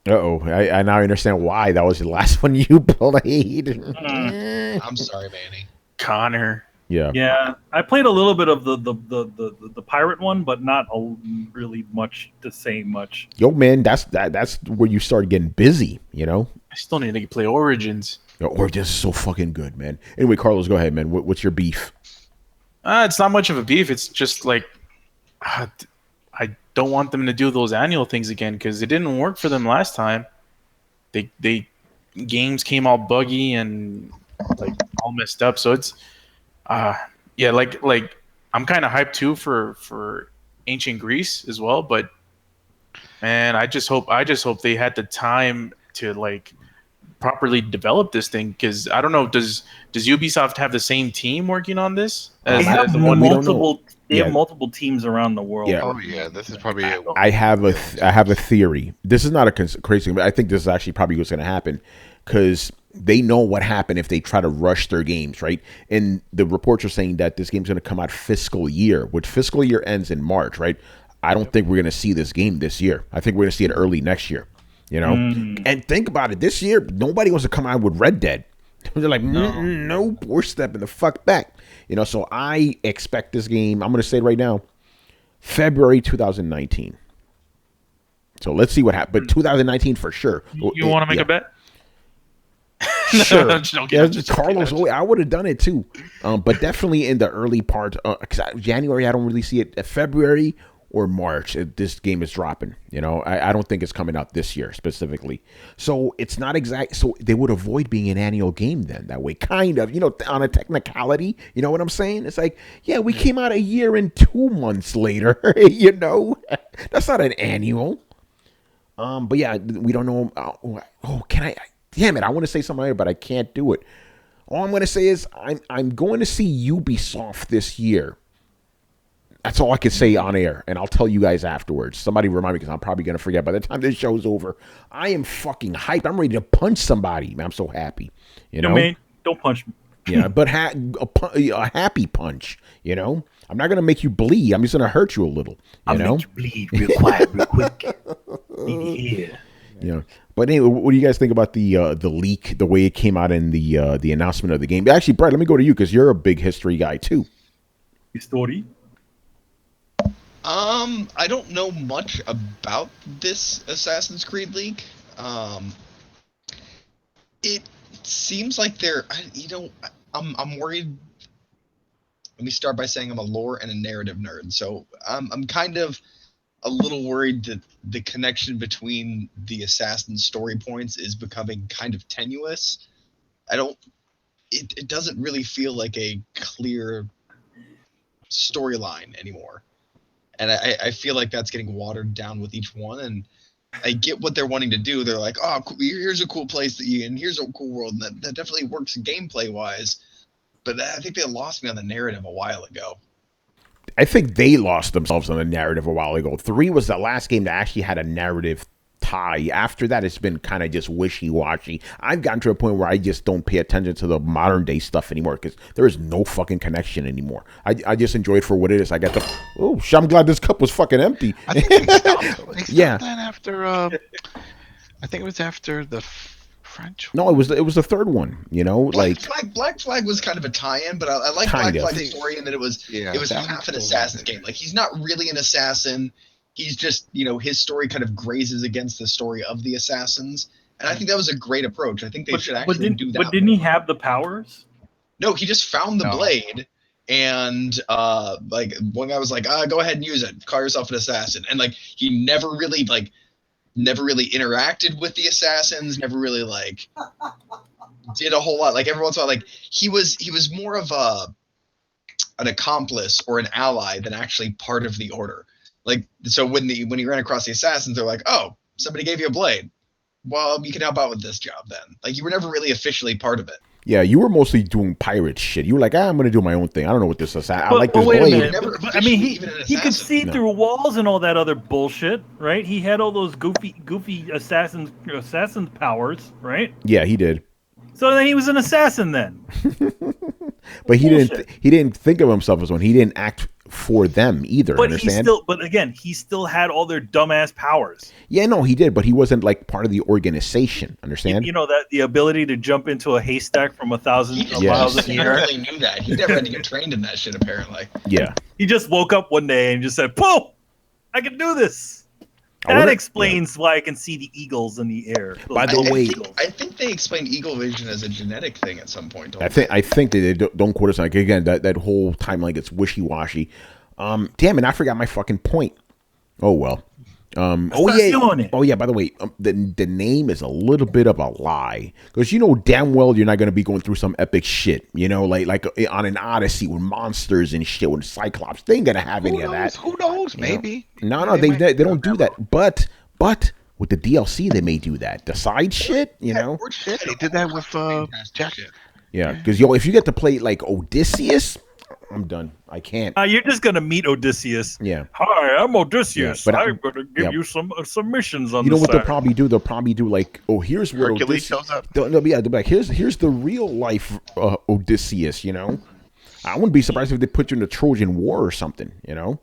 I now understand why that was the last one you played. I'm sorry, Manny. Connor. Yeah. I played a little bit of the pirate one, but not really much to say much. Yo, man, that's where you start getting busy. I still need to play Origins. Origins is so fucking good, man. Anyway, Carlos, go ahead, man. What's your beef? It's not much of a beef. It's just like I don't want them to do those annual things again because it didn't work for them last time. They games came all buggy and like all messed up. So it's yeah, like I'm kind of hyped too for ancient Greece as well. But man, I just hope they had the time to like properly develop this thing, because I don't know, does Ubisoft have the same team working on this They as have the one? multiple. They Yeah. have multiple teams around the world. Yeah. Oh yeah, this is probably it. I have a theory. This is not a crazy, but I think this is actually probably what's going to happen, because they know what happened if they try to rush their games, right? And the reports are saying that this game's going to come out fiscal year, which fiscal year ends in March, right? I don't think we're going to see this game this year. I think we're going to see it early next year, you know? And think about it. This year, nobody wants to come out with Red Dead. They're like, no, we're stepping the fuck back. You know, so I expect this game, I'm going to say it right now, February 2019. So let's see what happens. But 2019 for sure. You want to make a bet? Sure. Okay, Carlos, I would have done it too. But definitely in the early part. January, I don't really see it. February or March, this game is dropping. You know, I don't think it's coming out this year specifically. So it's not exact. So they would avoid being an annual game then that way, kind of, you know, on a technicality. You know what I'm saying? It's like, yeah, we came out a year and 2 months later, you know, that's not an annual. But yeah, we don't know. Can I? Damn it! I want to say something, but I can't do it. All I'm going to say is I'm going to see Ubisoft this year. That's all I can say on air, and I'll tell you guys afterwards. Somebody remind me, because I'm probably going to forget by the time this show's over. I am fucking hyped. I'm ready to punch somebody. Man, I'm so happy. You know, man, don't punch me. Yeah, but a happy punch. You know, I'm not going to make you bleed. I'm just going to hurt you a little. I'll make you bleed real quiet, real quick. Yeah. Yeah. But anyway, what do you guys think about the leak, the way it came out in the announcement of the game? Actually, Brett, let me go to you, because you're a big history guy too. Story. I don't know much about this Assassin's Creed leak. It seems like I'm worried. Let me start by saying I'm a lore and a narrative nerd, so I'm kind of a little worried that the connection between the Assassin's story points is becoming kind of tenuous. It doesn't really feel like a clear storyline anymore. And I feel like that's getting watered down with each one. And I get what they're wanting to do. They're like, oh, here's a cool place and here's a cool world. And that definitely works gameplay-wise. But I think they lost me on the narrative a while ago. I think they lost themselves on the narrative a while ago. 3 was the last game that actually had a narrative tie. After that, it's been kind of just wishy-washy. I've gotten to a point where I just don't pay attention to the modern day stuff anymore, because there is no fucking connection anymore. I just enjoy it for what it is. I got the I'm glad this cup was fucking empty. I think they stopped Yeah. that after I think it was after the French. No, it was the third one. You know, Black Flag was kind of a tie-in, but I like Black Flag's story in that it was half an assassin's game. Like, he's not really an assassin. He's just, you know, his story kind of grazes against the story of the assassins. And I think that was a great approach. I think they should actually do that. But didn't he have the powers? No, he just found the blade. And like, one guy was like, go ahead and use it. Call yourself an assassin. And like, he never really interacted with the assassins, never really like did a whole lot. Like, every once in a while, like, he was more of an accomplice or an ally than actually part of the order. Like, so when he ran across the assassins, they're like, oh, somebody gave you a blade. Well, you can help out with this job then. Like, you were never really officially part of it. Yeah, you were mostly doing pirate shit. You were like, I'm going to do my own thing. I don't know what this is. I like this wait blade. a minute. But, I mean, he could see through walls and all that other bullshit, right? He had all those goofy assassin powers, right? Yeah, he did. So then he was an assassin then. But he didn't think of himself as one. He didn't act for them either. But understand? He still had all their dumbass powers. Yeah, no, he did, but he wasn't like part of the organization. Understand? You know, that the ability to jump into a haystack from 1,000 miles in the He air. never really knew that. He never had to get trained in that shit, apparently. Yeah. He just woke up one day and just said, "Pooh, I can do this." That explains why I can see the eagles in the air. By the way, I think they explained eagle vision as a genetic thing at some point. I think that they don't quote us. Like, again, that whole timeline gets wishy-washy. Damn it, I forgot my fucking point. Oh well. Estacione. Oh yeah. By the way, the name is a little bit of a lie because you know damn well you're not gonna be going through some epic shit. You know, like on an Odyssey with monsters and shit with Cyclops. They ain't gonna have any of that. Who knows? You know? Maybe. No, they don't do that. But with the DLC, they may do that. The side shit, you know. Shit, they did that with Jack. Yeah, because if you get to play like Odysseus, I'm done. I can't. You're just gonna meet Odysseus. Yeah. Hi, I'm Odysseus. Yeah, but I'm gonna give you some missions on. You know the what side. they'll probably do? They'll probably do like, here's what Hercules shows up. They'll be like, here's the real life Odysseus. You know, I wouldn't be surprised if they put you in the Trojan War or something. You know,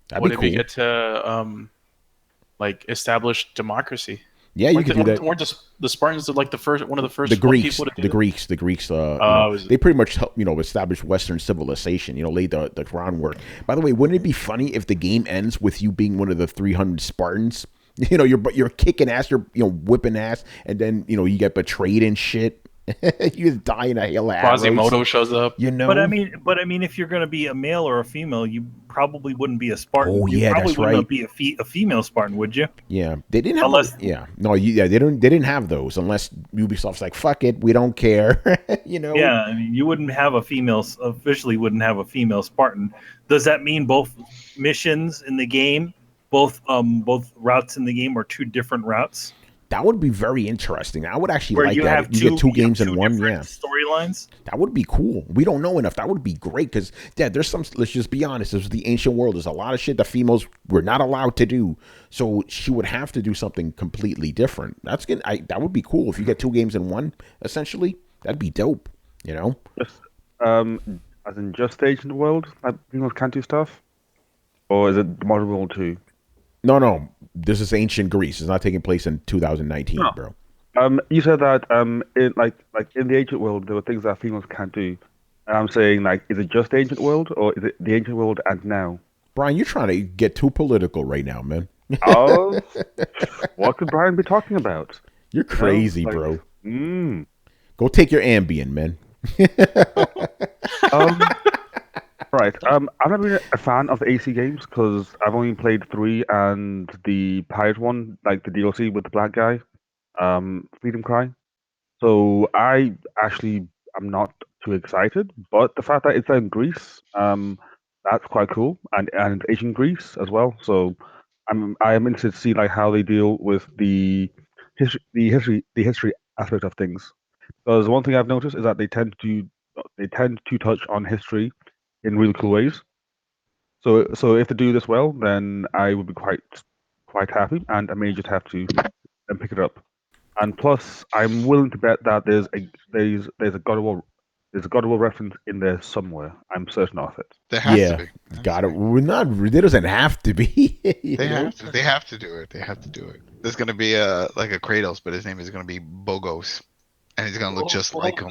that'd What be if cool. you get to like establish democracy? Yeah, you could do that. Weren't the Spartans one of the first The Greeks, people to do the that? Greeks, was it? they pretty much helped, establish Western civilization. Laid the groundwork. By the way, wouldn't it be funny if the game ends with you being one of the 300 Spartans? You're kicking ass, you're whipping ass, and then you get betrayed and shit. You just die in a hail of arrows. Quasimodo shows up. But I mean, if you're gonna be a male or a female, you probably wouldn't be a Spartan. Oh, you yeah, probably that's wouldn't right. be a female Spartan, would you? Yeah, they didn't have. Unless- they didn't have those unless Ubisoft's like, fuck it, we don't care. Yeah, I mean, you wouldn't have a female. Officially, wouldn't have a female Spartan. Does that mean both missions in the game, both routes in the game, are two different routes? That would be very interesting. I would actually Where like you that. have You get two games in one. different Yeah, storylines. that would be cool. We don't know enough. That would be great because, there's some. Let's just be honest. This is the ancient world. There's a lot of shit that females were not allowed to do. So she would have to do something completely different. That's good. That would be cool if you get two games in one. Essentially, that'd be dope. Just, as in just Ancient World, that females can't do stuff, or is it the modern world too? No. This is ancient Greece. It's not taking place in 2019, bro. You said that in like in the ancient world there were things that females can't do. And I'm saying is it just ancient world or is it the ancient world and now? Brian, you're trying to get too political right now, man. Oh, what could Brian be talking about? You're crazy, bro. Go take your Ambien, man. Right. I've never been a fan of the AC games because I've only played 3 and the pirate one, like the DLC with the black guy, Freedom Cry. So I actually am not too excited, but the fact that it's in Greece, that's quite cool, and Asian Greece as well. So I am interested to see like how they deal with the history aspect of things. Because one thing I've noticed is that they tend to touch on history in really cool ways. So if they do this well, then I would be quite happy, and I may just have to pick it up. And plus, I'm willing to bet that there's a God of War reference in there somewhere. I'm certain of it. There has to be. Got it. We're not. There doesn't have to be. They have to. They have to do it. They have to do it. There's gonna be a Kratos, but his name is gonna be Bogos, and he's gonna look just like him.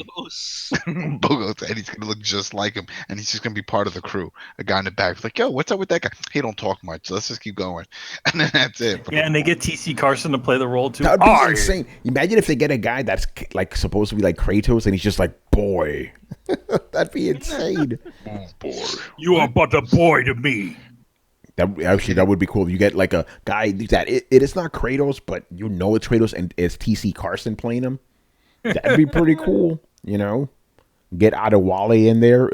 Bogos, and he's gonna look just like him, and he's just gonna be part of the crew. A guy in the back, like, yo, what's up with that guy? He don't talk much. Let's just keep going, and then that's it. Bro. Yeah, and they get TC Carson to play the role too. That'd be insane. Imagine if they get a guy that's like supposed to be like Kratos, and he's just like boy. That'd be insane. Boy, you are but a boy to me. That would be cool. You get like a guy that it is not Kratos, but it's Kratos, and it's TC Carson playing him. That'd be pretty cool, Get Adewale in there.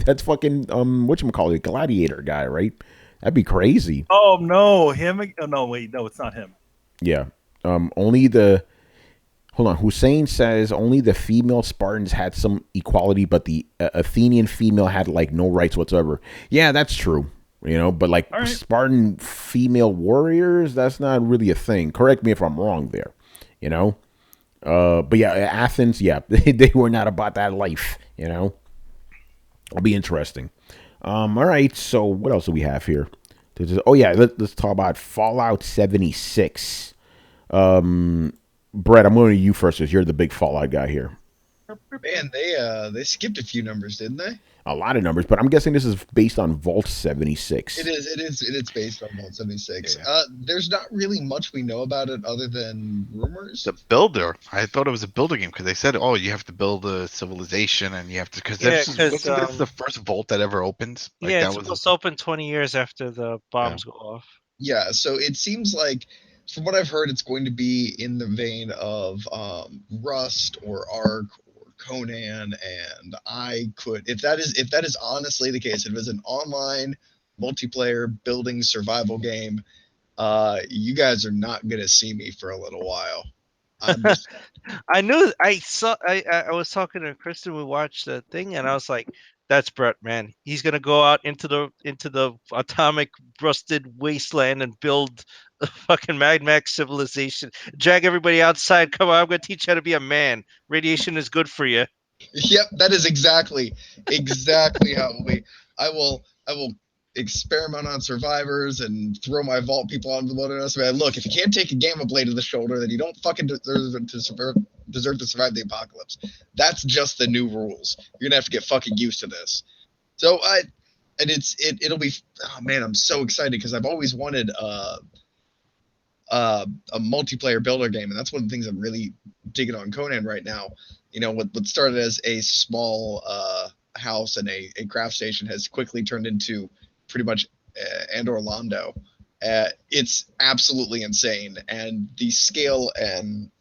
That's fucking whatchamacallit, Gladiator guy, right? That'd be crazy. Oh no, him? Oh, no, wait, no, it's not him. Yeah. Hold on. Hussein says only the female Spartans had some equality, but the Athenian female had like no rights whatsoever. Yeah, that's true. But like Spartan female warriors, that's not really a thing. Correct me if I'm wrong there. But yeah, Athens, yeah, they were not about that life, It'll be interesting. All right, so what else do we have here? Let's talk about Fallout 76. Brett, I'm going to you first because you're the big Fallout guy here. Man, they skipped a few numbers, didn't they? A lot of numbers, but I'm guessing this is based on Vault 76. It is based on Vault 76. Yeah. There's not really much we know about it other than rumors. The builder. I thought it was a builder game because they said, "Oh, you have to build a civilization and you have to." Because that's the first vault that ever opens. It's supposed to open 20 years after the bombs go off. Yeah, so it seems like, from what I've heard, it's going to be in the vein of Rust or Ark or Conan, and if that is honestly the case, if it's an online multiplayer building survival game, you guys are not gonna see me for a little while. I'm just I knew I saw I was talking to Kristen. We watched the thing, and I was like, "That's Brett, man. He's gonna go out into the atomic rusted wasteland and build a fucking Mad Max civilization. Drag everybody outside. Come on, I'm gonna teach you how to be a man. Radiation is good for you." Yep, that is exactly how it will be. I will experiment on survivors and throw my vault people out into the wilderness. Man, look, if you can't take a gamma blade to the shoulder, then you don't fucking deserve to survive the apocalypse. That's just the new rules. You're gonna have to get fucking used to this. So it'll be. Oh man, I'm so excited because I've always wanted a multiplayer builder game, and that's one of the things I'm really digging on Conan right now. You know, what started as a small house and a craft station has quickly turned into pretty much and Orlando. It's absolutely insane, and the scale and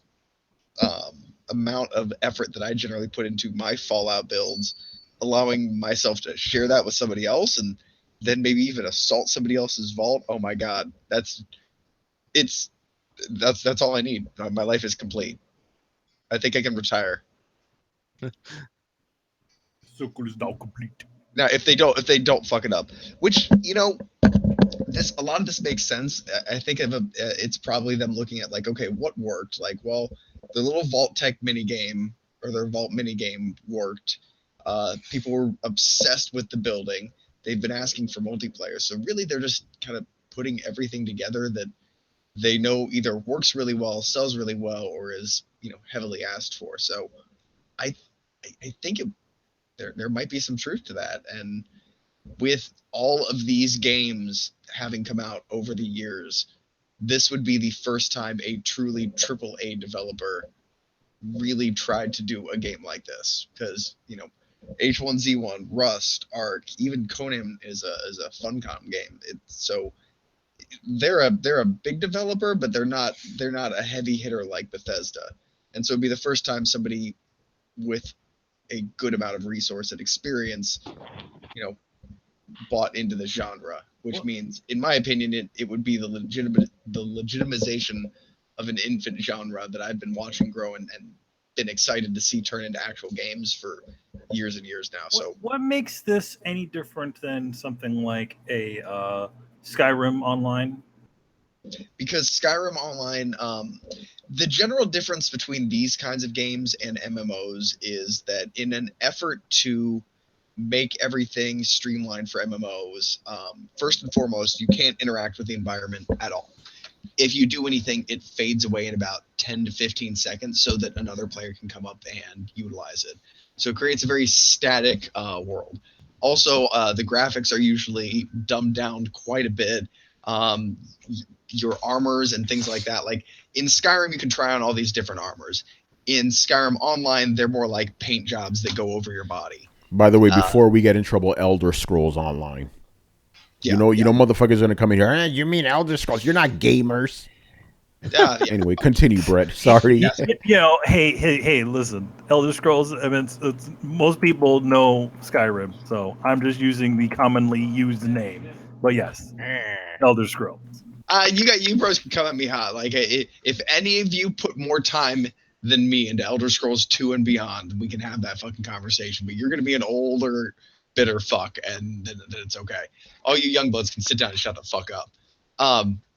amount of effort that I generally put into my Fallout builds, allowing myself to share that with somebody else, and then maybe even assault somebody else's vault. Oh my god, it's that's all I need. My life is complete. I think I can retire. Circle is now complete. Now, if they don't fuck it up, which this a lot of this makes sense. I think it's probably them looking at like, okay, what worked? Like, well, the little Vault Tech mini game or their Vault mini game worked. People were obsessed with the building. They've been asking for multiplayer, so really they're just kind of putting everything together that they know either works really well, sells really well, or is heavily asked for. So I I think there might be some truth to that. And with all of these games having come out over the years, this would be the first time a truly AAA developer really tried to do a game like this. Because H1Z1, Rust, Ark, even Conan is a Funcom game. So they're a big developer, but they're not a heavy hitter like Bethesda. And so it'd be the first time somebody with a good amount of resource and experience, bought into the genre, which means, in my opinion, it would be the legitimization of an infant genre that I've been watching grow and been excited to see turn into actual games for years and years now. So what makes this any different than something like a Skyrim Online? Because Skyrim Online, the general difference between these kinds of games and MMOs is that in an effort to make everything streamlined for MMOs, first and foremost, you can't interact with the environment at all. If you do anything, it fades away in about 10 to 15 seconds so that another player can come up and utilize it. So it creates a very static world. Also, the graphics are usually dumbed down quite a bit. Your armors and things like that. Like in Skyrim, you can try on all these different armors. In Skyrim Online, they're more like paint jobs that go over your body. By the way, before we get in trouble, Elder Scrolls Online. Yeah, you know, motherfuckers gonna come in here. You mean Elder Scrolls? You're not gamers. Yeah. Anyway, continue, Brett. Sorry. Yes. Hey, listen. Elder Scrolls. I mean, it's most people know Skyrim, so I'm just using the commonly used name. But yes, Elder Scrolls. You bros can come at me hot. Like, if any of you put more time than me into Elder Scrolls 2 and beyond, we can have that fucking conversation. But you're gonna be an older, bitter fuck, and then it's okay. All you young bloods can sit down and shut the fuck up.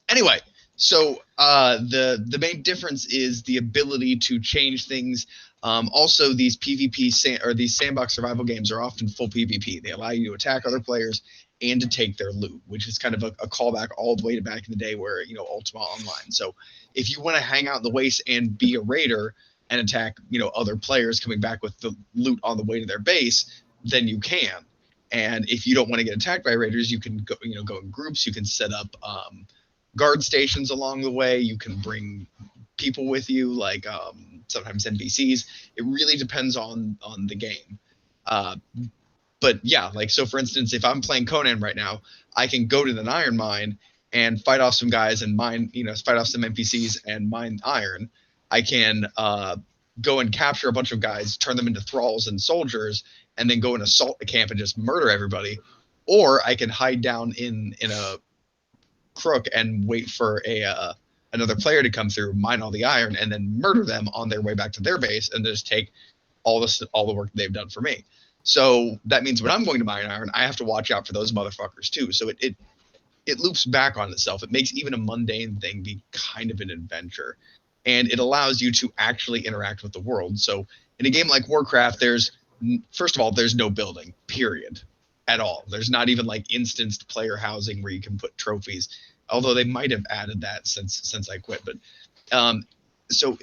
Anyway, so the main difference is the ability to change things. Also, these PvP or these sandbox survival games are often full PvP. They allow you to attack other players and to take their loot, which is kind of a callback all the way to back in the day where, Ultima Online. So if you want to hang out in the waste and be a raider and attack, other players coming back with the loot on the way to their base, then you can. And if you don't want to get attacked by raiders, you can go in groups. You can set up guard stations along the way. You can bring people with you, like sometimes NPCs. It really depends on the game. But yeah, like, so for instance, if I'm playing Conan right now, I can go to the iron mine and fight off some guys and mine, fight off some NPCs and mine iron. I can go and capture a bunch of guys, turn them into thralls and soldiers, and then go and assault the camp and just murder everybody. Or I can hide down in a crook and wait for another player to come through, mine all the iron, and then murder them on their way back to their base, and just take all the work they've done for me. So that means when I'm going to mine iron, I have to watch out for those motherfuckers too. So it loops back on itself. It makes even a mundane thing be kind of an adventure, and it allows you to actually interact with the world. So in a game like Warcraft, first of all, there's no building, period, at all. There's not even like instanced player housing where you can put trophies, although they might have added that since I quit. But so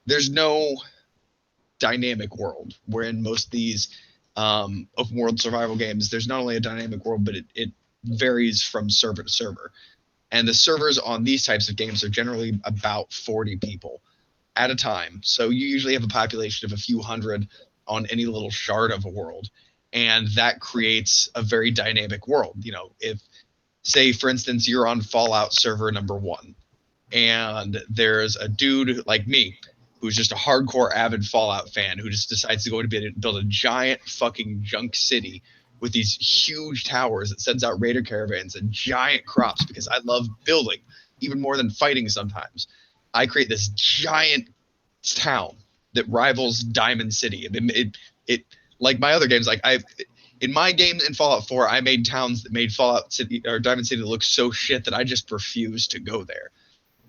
there's no dynamic world, where in most of these open world survival games, there's not only a dynamic world, but it varies from server to server. And the servers on these types of games are generally about 40 people at a time. So you usually have a population of a few hundred on any little shard of a world. And that creates a very dynamic world. If, say, for instance, you're on Fallout server number 1, and there's a dude like me who's just a hardcore avid Fallout fan who just decides to go to build a giant fucking junk city with these huge towers that sends out raider caravans and giant crops, because I love building even more than fighting sometimes. I create this giant town that rivals Diamond City. It like my other games, in my game in Fallout 4, I made towns that made Fallout City or Diamond City look so shit that I just refused to go there.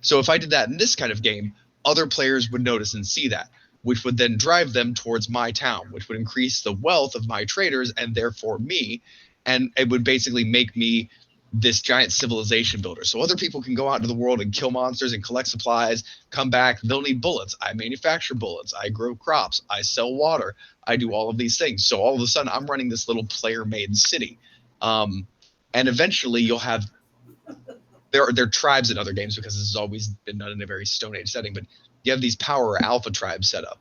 So if I did that in this kind of game, other players would notice and see that, which would then drive them towards my town, which would increase the wealth of my traders and therefore me. And it would basically make me this giant civilization builder. So other people can go out into the world and kill monsters and collect supplies, come back. They'll need bullets. I manufacture bullets. I grow crops. I sell water. I do all of these things. So all of a sudden, I'm running this little player-made city. And eventually, you'll have there are tribes in other games, because this has always been done in a very Stone Age setting, but you have these power or alpha tribes set up,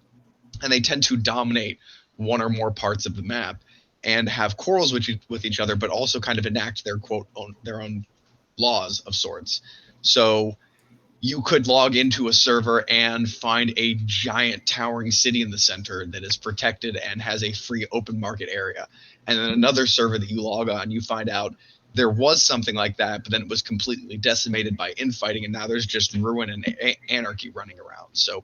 and they tend to dominate one or more parts of the map and have quarrels with each other, but also kind of enact their their own laws of sorts. So you could log into a server and find a giant towering city in the center that is protected and has a free open market area. And then another server that you log on, you find out there was something like that, but then it was completely decimated by infighting, and now there's just ruin and anarchy running around. So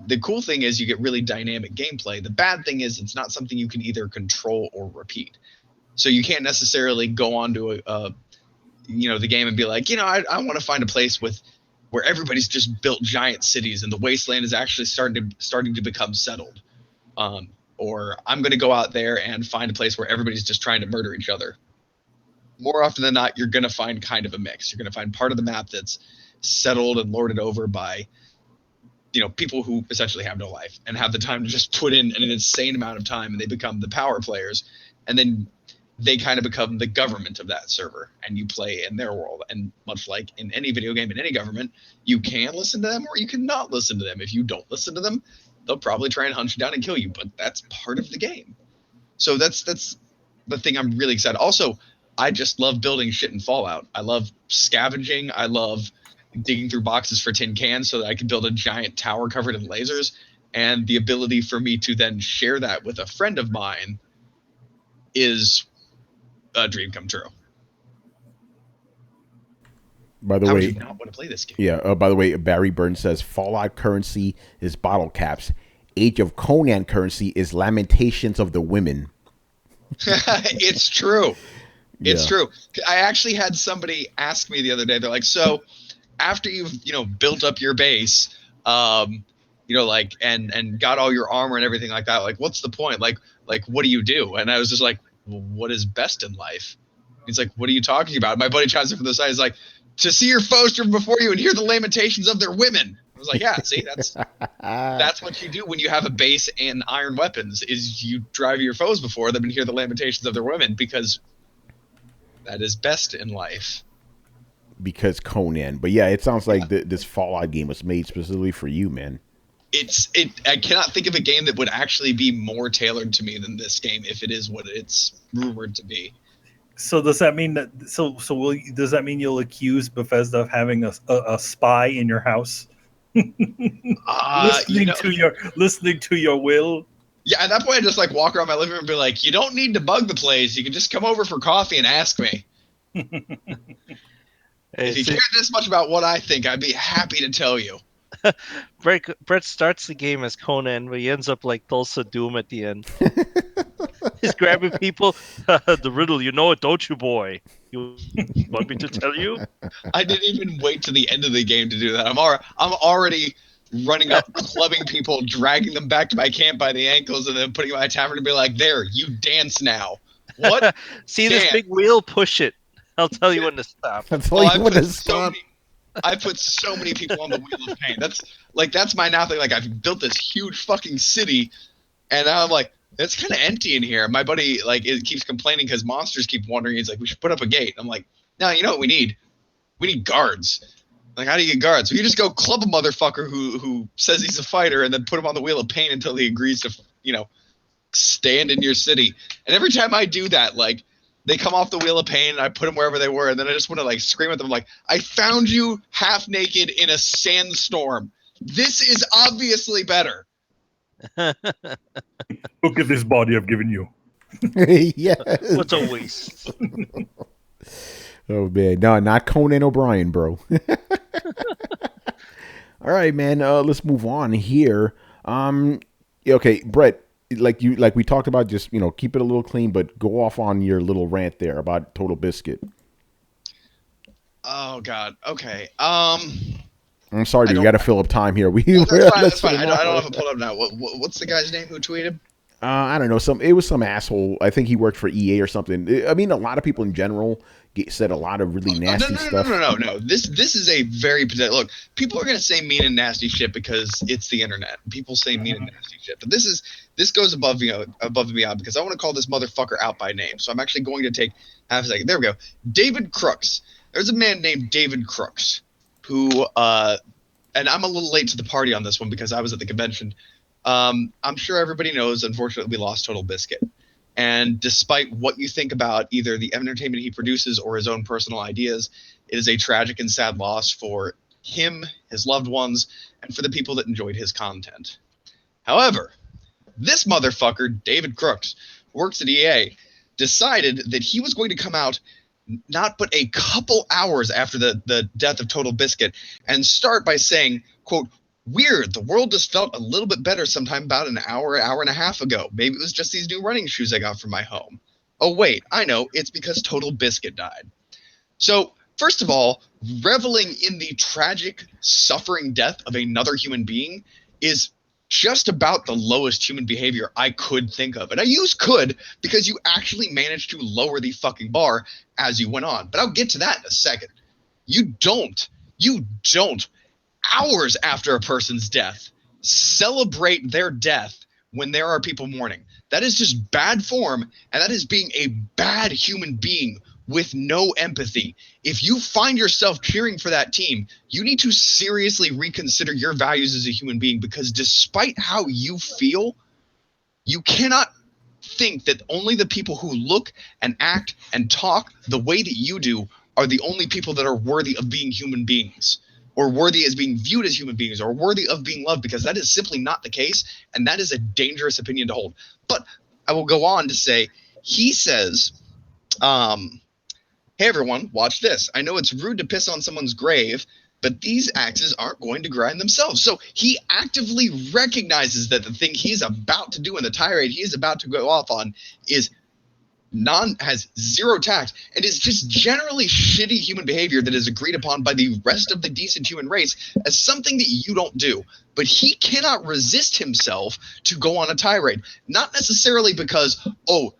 the cool thing is you get really dynamic gameplay. The bad thing is it's not something you can either control or repeat. So you can't necessarily go onto the game and be like, I want to find a place where everybody's just built giant cities and the wasteland is actually starting to become settled. Or I'm going to go out there and find a place where everybody's just trying to murder each other. More often than not, you're going to find kind of a mix. You're going to find part of the map that's settled and lorded over by people who essentially have no life and have the time to just put in an insane amount of time, and they become the power players, and then they kind of become the government of that server, and you play in their world. And much like in any video game, in any government, you can listen to them or you cannot listen to them. If you don't listen to them, they'll probably try and hunt you down and kill you, but that's part of the game. So that's the thing I'm really excited. Also, I just love building shit in Fallout. I love scavenging. I love digging through boxes for tin cans so that I can build a giant tower covered in lasers. And the ability for me to then share that with a friend of mine is a dream come true. By the How way, would you not want to play this game? Yeah. By the way, Barry Burns says Fallout currency is bottle caps. Age of Conan currency is Lamentations of the Women. It's true. It's true. I actually had somebody ask me the other day. They're like, "So, after you've built up your base, and got all your armor and everything like that, like, what's the point? Like, what do you do?" And I was just like, well, "What is best in life?" He's like, "What are you talking about?" My buddy chimes in from the side. He's like, "To see your foes from before you and hear the lamentations of their women." I was like, "Yeah, see, that's what you do when you have a base and iron weapons. Is you drive your foes before them and hear the lamentations of their women, because that is best in life." Because Conan. But yeah, it sounds like this Fallout game was made specifically for you, man. I cannot think of a game that would actually be more tailored to me than this game, if it is what it's rumored to be. So does that mean that? Does that mean you'll accuse Bethesda of having a spy in your house, listening to your will? Yeah, at that point, I just like walk around my living room and be like, "You don't need to bug the place. You can just come over for coffee and ask me." If you care this much about what I think, I'd be happy to tell you. Brett starts the game as Conan, but he ends up like Tulsa Doom at the end. He's grabbing people. The riddle, you know it, don't you, boy? You want me to tell you? I didn't even wait to the end of the game to do that. I'm already running up, clubbing people, dragging them back to my camp by the ankles, and then putting my tavern to be like, "There, you dance now." What? See this big wheel? Push it. I'll tell you when to stop. I'll tell you when to stop. I put so many people on the wheel of pain. That's my now thing. Like, I've built this huge fucking city, and now I'm like, it's kind of empty in here. My buddy it keeps complaining because monsters keep wandering. He's like, we should put up a gate. I'm like, no, you know what we need? We need guards. Like, how do you get guards? Well, you just go club a motherfucker who says he's a fighter and then put him on the wheel of pain until he agrees to, stand in your city. And every time I do that, like, they come off the wheel of pain and I put them wherever they were, and then I just want to scream at them like, I found you half naked in a sandstorm. This is obviously better. Look at this body I've given you. Yeah. What's a waste? Oh man, no, not Conan O'Brien, bro. All right, man. Let's move on here. Okay, Brett. Like we talked about, just keep it a little clean, but go off on your little rant there about TotalBiscuit. Oh God. Okay. I'm sorry, dude. We got to fill up time here. That's fine. I don't have it pulled up now. What's the guy's name who tweeted? I don't know. It was some asshole. I think he worked for EA or something. I mean, a lot of people in general said a lot of really nasty stuff. No. This is a very look. People are gonna say mean and nasty shit because it's the internet. People say mean and nasty shit, but this goes above and beyond because I want to call this motherfucker out by name. So I'm actually going to take half a second. There we go. David Crooks. There's a man named David Crooks who, and I'm a little late to the party on this one because I was at the convention. I'm sure everybody knows, unfortunately, we lost TotalBiscuit. And despite what you think about either the entertainment he produces or his own personal ideas, it is a tragic and sad loss for him, his loved ones, and for the people that enjoyed his content. However, this motherfucker, David Crooks, who works at EA, decided that he was going to come out not but a couple hours after the death of TotalBiscuit and start by saying, quote, "Weird, the world just felt a little bit better sometime about an hour and a half ago. Maybe it was just these new running shoes I got from my home. Oh wait, I know, it's because TotalBiscuit died." So, first of all, reveling in the tragic, suffering death of another human being is just about the lowest human behavior I could think of. And I use could because you actually managed to lower the fucking bar as you went on. But I'll get to that in a second. You don't, hours after a person's death, celebrate their death when there are people mourning. That is just bad form, and that is being a bad human being with no empathy. If you find yourself cheering for that team, you need to seriously reconsider your values as a human being, because despite how you feel, you cannot think that only the people who look and act and talk the way that you do are the only people that are worthy of being human beings, or worthy as being viewed as human beings, or worthy of being loved, because that is simply not the case, and that is a dangerous opinion to hold. But I will go on to say, he says, hey everyone, watch this. I know it's rude to piss on someone's grave, but these axes aren't going to grind themselves. So he actively recognizes that the thing he's about to do in the tirade he's about to go off on has zero tact and is just generally shitty human behavior that is agreed upon by the rest of the decent human race as something that you don't do. But he cannot resist himself to go on a tirade, not necessarily because,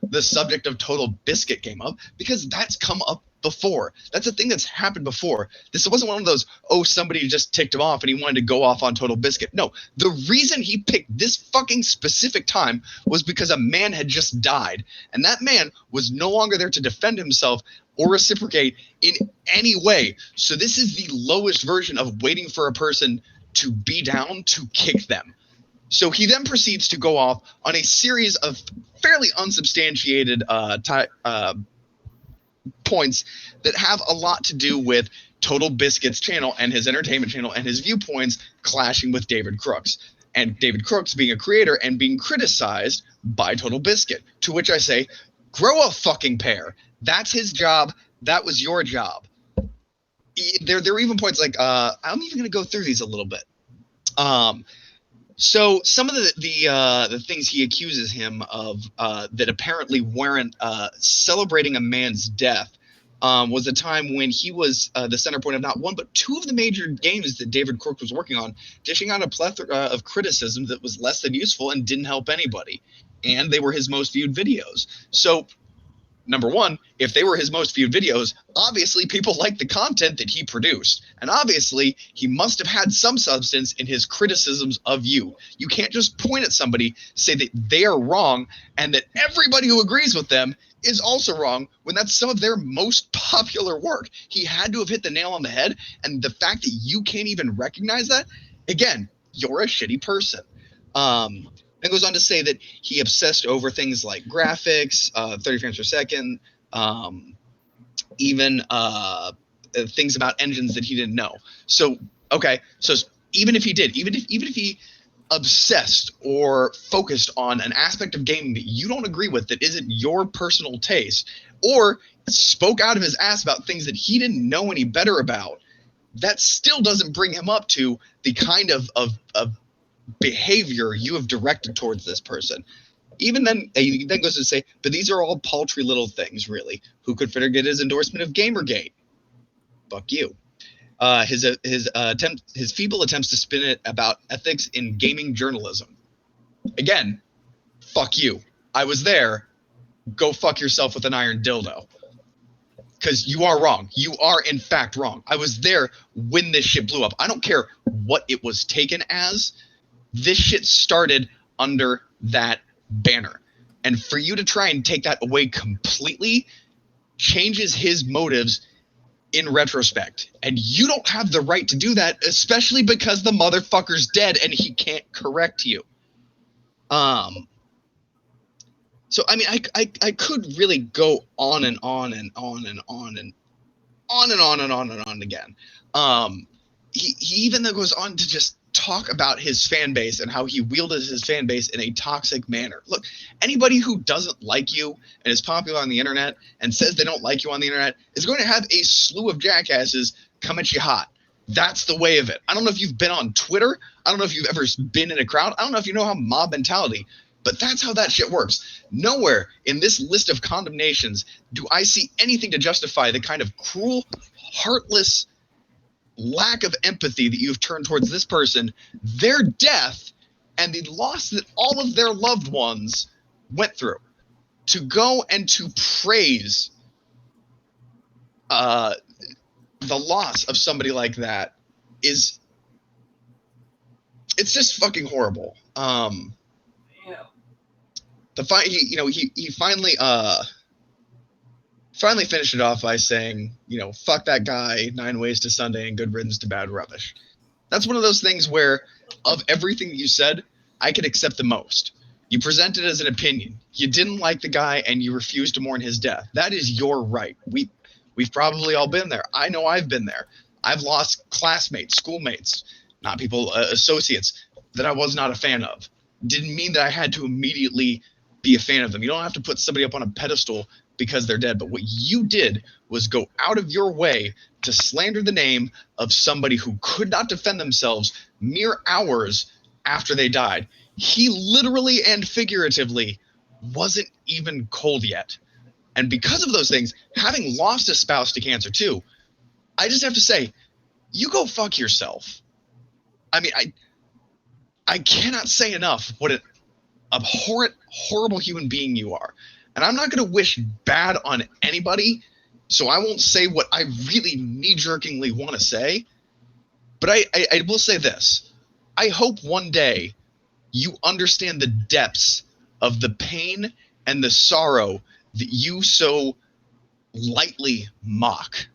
the subject of TotalBiscuit came up, because that's come up before. That's a thing that's happened before. This wasn't one of those, somebody just ticked him off and he wanted to go off on TotalBiscuit. No, the reason he picked this fucking specific time was because a man had just died, and that man was no longer there to defend himself or reciprocate in any way. So this is the lowest version of waiting for a person to be down to kick them. So he then proceeds to go off on a series of fairly unsubstantiated points that have a lot to do with TotalBiscuit's channel and his entertainment channel and his viewpoints clashing with David Crook's. And David Crooks being a creator and being criticized by TotalBiscuit. To which I say, grow a fucking pair. That's his job. That was your job. There are even points like, I'm even going to go through these a little bit. So some of the things he accuses him of that apparently weren't celebrating a man's death was a time when he was the center point of not one but two of the major games that David Crook was working on, dishing out a plethora of criticism that was less than useful and didn't help anybody. And they were his most viewed videos. So number one, if they were his most viewed videos, obviously people liked the content that he produced. And obviously he must have had some substance in his criticisms of you. You can't just point at somebody, say that they are wrong, and that everybody who agrees with them is also wrong when that's some of their most popular work. He had to have hit the nail on the head. And the fact that you can't even recognize that, again, you're a shitty person. It goes on to say that he obsessed over things like graphics, 30 frames per second, even things about engines that he didn't know. So, okay, so even if he did, even if he obsessed or focused on an aspect of gaming that you don't agree with, that isn't your personal taste, or spoke out of his ass about things that he didn't know any better about, that still doesn't bring him up to the kind of behavior you have directed towards this person. Even then, he then goes to say, but these are all paltry little things, really. Who could forget his endorsement of Gamergate? Fuck you. His feeble attempts to spin it about ethics in gaming journalism. Again, fuck you. I was there. Go fuck yourself with an iron dildo. Because you are wrong. You are, in fact, wrong. I was there when this shit blew up. I don't care what it was taken as. This shit started under that banner. And for you to try and take that away completely changes his motives in retrospect. And you don't have the right to do that, especially because the motherfucker's dead and he can't correct you. So, I mean, I could really go on and on and on and on and on and on and on and on again. He even goes on to just talk about his fan base and how he wielded his fan base in a toxic manner. Look, anybody who doesn't like you and is popular on the internet and says they don't like you on the internet is going to have a slew of jackasses come at you hot. That's the way of it. I don't know if you've been on Twitter. I don't know if you've ever been in a crowd. I don't know if you know how mob mentality, but that's how that shit works. Nowhere in this list of condemnations do I see anything to justify the kind of cruel, heartless lack of empathy that you've turned towards this person, their death, and the loss that all of their loved ones went through. To go and to praise the loss of somebody like that it's just fucking horrible. He finally finished it off by saying, fuck that guy, 9 ways to Sunday and good riddance to bad rubbish. That's one of those things where, of everything that you said, I could accept the most. You presented as an opinion. You didn't like the guy and you refused to mourn his death. That is your right. We've probably all been there. I know I've been there. I've lost classmates, schoolmates, not people, associates that I was not a fan of. Didn't mean that I had to immediately be a fan of them. You don't have to put somebody up on a pedestal because they're dead. But what you did was go out of your way to slander the name of somebody who could not defend themselves mere hours after they died. He literally and figuratively wasn't even cold yet. And because of those things, having lost a spouse to cancer too, I just have to say, you go fuck yourself. I mean, I cannot say enough what an abhorrent, horrible human being you are. And I'm not going to wish bad on anybody, so I won't say what I really knee-jerkingly want to say. But I will say this. I hope one day you understand the depths of the pain and the sorrow that you so lightly mock.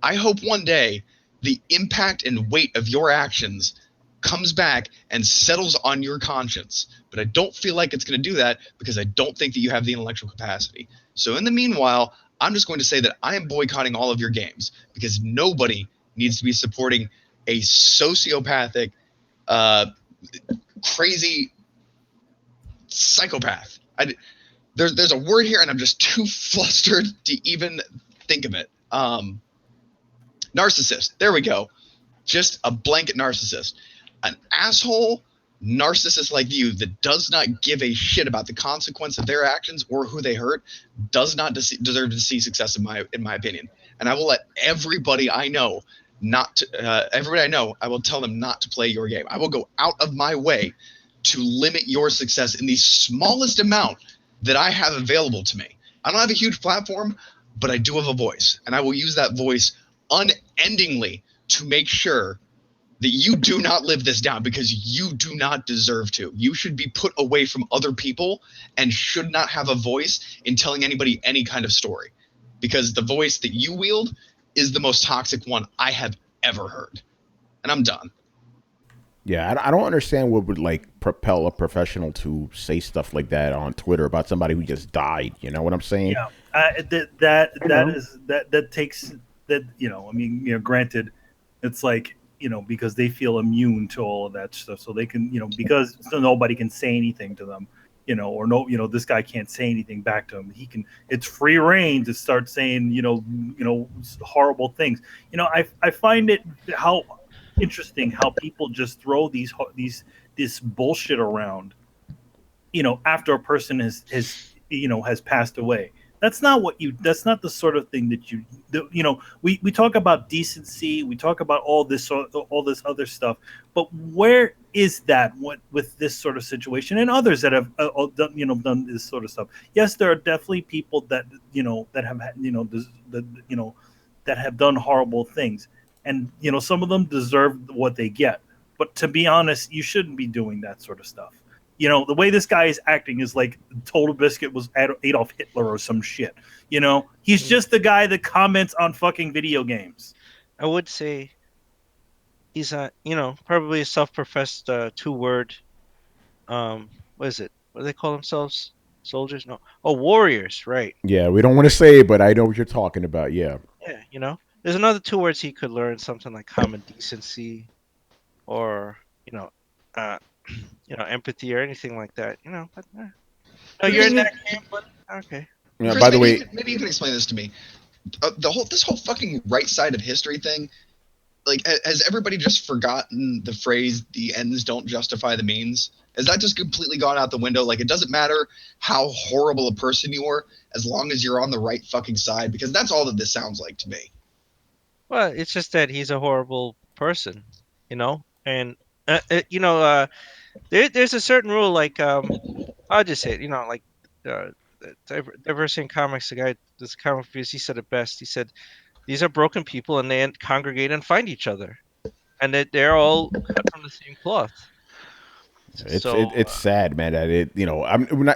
I hope one day the impact and weight of your actions comes back and settles on your conscience. But I don't feel like it's going to do that because I don't think that you have the intellectual capacity. So in the meanwhile, I'm just going to say that I am boycotting all of your games because nobody needs to be supporting a sociopathic, crazy psychopath. There's a word here, and I'm just too flustered to even think of it. Narcissist. There we go. Just a blanket narcissist. An asshole narcissist like you that does not give a shit about the consequence of their actions or who they hurt does not deserve to see success in my opinion. And I will let everybody I know I will tell them not to play your game. I will go out of my way to limit your success in the smallest amount that I have available to me. I don't have a huge platform, but I do have a voice, and I will use that voice unendingly to make sure that you do not live this down because you do not deserve to. You should be put away from other people and should not have a voice in telling anybody any kind of story, because the voice that you wield is the most toxic one I have ever heard. And I'm done. Yeah, I don't understand what would like propel a professional to say stuff like that on Twitter about somebody who just died. You know what I'm saying? Yeah, that takes that. I mean, granted, it's like because they feel immune to all of that stuff, so they can because nobody can say anything to them. This guy can't say anything back to him. He can. It's free reign to start saying horrible things. I find it how interesting how people just throw this bullshit around after a person has passed away. That's not the sort of thing that we talk about decency, we talk about all this other stuff, but where is that with this sort of situation and others that have done this sort of stuff? Yes, there are definitely people that that have done horrible things, and some of them deserve what they get. But to be honest, you shouldn't be doing that sort of stuff. The way this guy is acting is like TotalBiscuit was Adolf Hitler or some shit. He's just the guy that comments on fucking video games. I would say he's probably a self-professed two-word. What is it? What do they call themselves? Soldiers? No. Oh, warriors, right? Yeah, we don't want to say it, but I know what you're talking about. Yeah. Yeah, there's another two words he could learn, something like common decency, or empathy or anything like that. But, you're in that camp, but okay. Yeah. Chris, By the way, maybe you can explain this to me. This whole fucking right side of history thing. Like, has everybody just forgotten the phrase "the ends don't justify the means"? Has that just completely gone out the window? Like, it doesn't matter how horrible a person you are, as long as you're on the right fucking side, because that's all that this sounds like to me. Well, it's just that he's a horrible person, and there's a certain rule, like I'll just say it, like diversity in comics. The guy, this comic reviews, he said it best. He said, "These are broken people, and they congregate and find each other, and that they're all cut from the same cloth." It's sad, man. That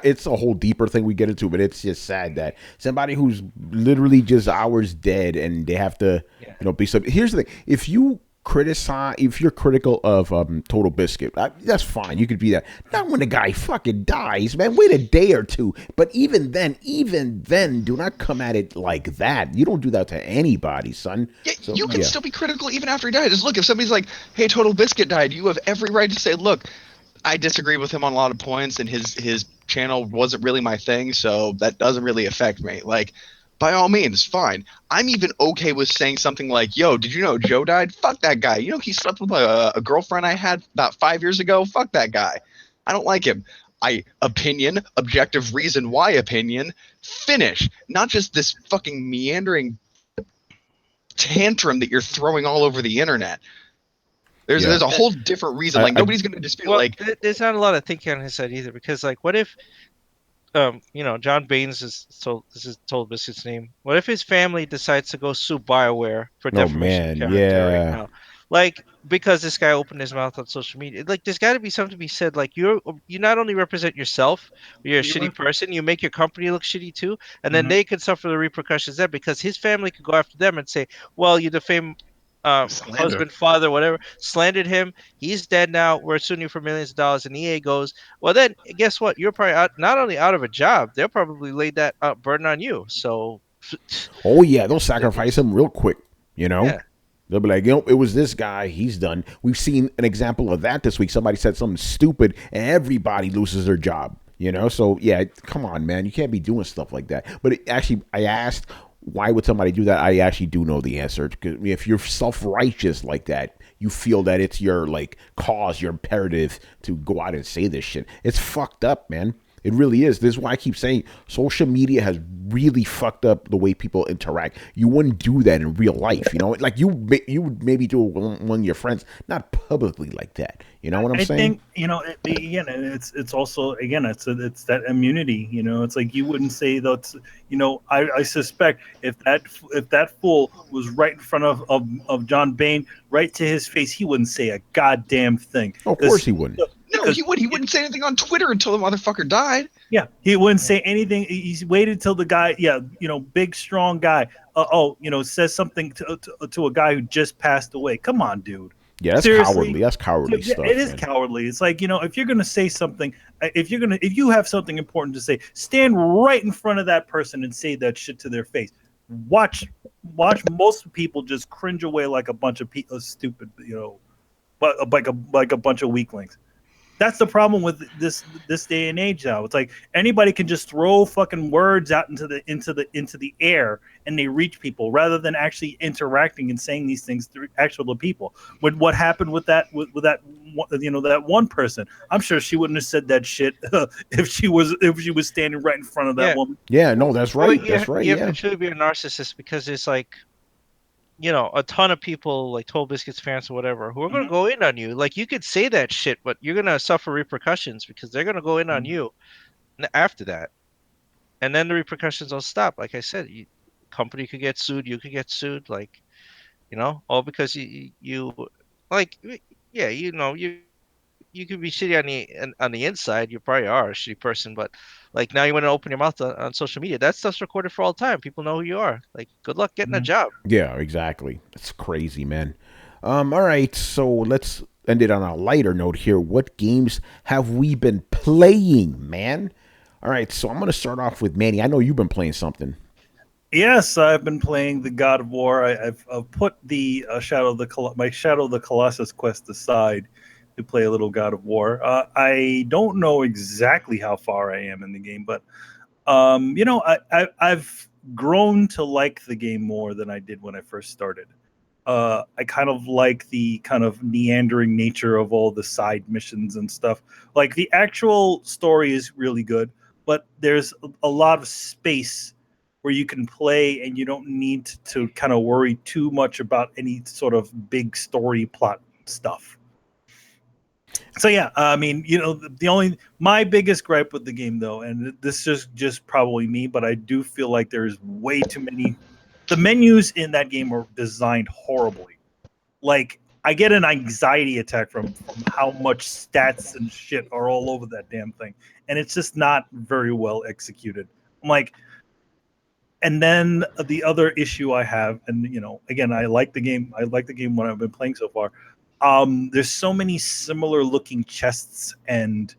it's a whole deeper thing we get into, but it's just sad that somebody who's literally just hours dead and they have to, be sub. Here's the thing: if you're critical of TotalBiscuit, that's fine. You could be that. Not when the guy fucking dies, man. Wait a day or two. But even then, do not come at it like that. You don't do that to anybody, son. Yeah, so, you can still be critical even after he died. Just look, if somebody's like, "Hey, TotalBiscuit died," you have every right to say, "Look, I disagree with him on a lot of points, and his channel wasn't really my thing, so that doesn't really affect me." Like, by all means, fine. I'm even okay with saying something like, "Yo, did you know Joe died? Fuck that guy. He slept with a girlfriend I had about 5 years ago. Fuck that guy. I don't like him." Objective reason why opinion, finish. Not just this fucking meandering tantrum that you're throwing all over the internet. There's a whole different reason. Like, nobody's going to dispute. Well, there's not a lot of thinking on his side either, because like, what if, John Baines this is TotalBiscuit's name. What if his family decides to go sue BioWare for defamation of character right now? Like, because this guy opened his mouth on social media. Like, there's got to be something to be said. Like, you not only represent yourself, you're a shitty person. You make your company look shitty too, and then they could suffer the repercussions there, because his family could go after them and say, "Well, you defame husband, father, whatever, slandered him. He's dead now. We're suing you for millions of dollars." And EA goes, "Well, then guess what? You're probably not only out of a job, they'll probably lay that burden on you. So Oh yeah, they'll sacrifice him real quick. You know, Yeah. they'll be like, it was this guy. He's done. We've seen an example of that this week. Somebody said something stupid, and everybody loses their job. You know, so yeah, come on, man, you can't be doing stuff like that. But actually, I asked, why would somebody do that? I actually do know the answer. Because if you're self-righteous like that, you feel that it's your like cause, your imperative to go out and say this shit. It's fucked up, man. It really is. This is why I keep saying social media has really fucked up the way people interact. You wouldn't do that in real life, you know. Like you would maybe do it with one of your friends, not publicly like that. You know what I'm saying? I think again, it's also it's that immunity. You know, it's like you wouldn't say that. You know, I suspect if that fool was right in front of John Bain, right to his face, he wouldn't say a goddamn thing. Of course he wouldn't. No, he would. He wouldn't say anything on Twitter until the motherfucker died. Yeah, he wouldn't say anything. He's waited till the guy, big strong guy, says something to a guy who just passed away. Come on, dude. Yeah, that's Seriously? cowardly. That's cowardly stuff. It is man. cowardly. It's like, if you're gonna say something, if you have something important to say, stand right in front of that person and say that shit to their face. Watch most people just cringe away like a bunch of stupid, but like a bunch of weaklings. That's the problem with this day and age now. It's like anybody can just throw fucking words out into the air and they reach people rather than actually interacting and saying these things to actual people. What happened with that that one person? I'm sure she wouldn't have said that shit if she was standing right in front of that woman. Yeah, no, that's right. Well, that's right. You Yeah. have to truly be a narcissist because it's like, a ton of people like TotalBiscuit's fans or whatever who are going to go in on you. Like you could say that shit, but you're going to suffer repercussions because they're going to go in on you after that. And then the repercussions don't stop. Like I said, company could get sued. You could get sued. Like, all because you like, yeah, you could be shitty on the inside. You probably are a shitty person, but like now you want to open your mouth on social media. That stuff's recorded for all time. People know who you are. Like, good luck getting a job. Yeah, exactly. It's crazy, man. All right, so let's end it on a lighter note here. What games have we been playing, man? All right, so I'm gonna start off with Manny. I know you've been playing something. Yes, I've been playing the God of War. I've put the Shadow of the Colossus quest aside to play a little God of War. I don't know exactly how far I am in the game, but I've grown to like the game more than I did when I first started. I kind of like the kind of meandering nature of all the side missions and stuff. Like the actual story is really good, but there's a lot of space where you can play and you don't need to kind of worry too much about any sort of big story plot stuff. So yeah, I mean, my biggest gripe with the game though, and this is just probably me, but I do feel like there's way too many. The menus in that game are designed horribly. Like I get an anxiety attack from how much stats and shit are all over that damn thing, and it's just not very well executed. I'm like, and then the other issue I have, and again, I like the game. I like the game when I've been playing so far. There's so many similar looking chests and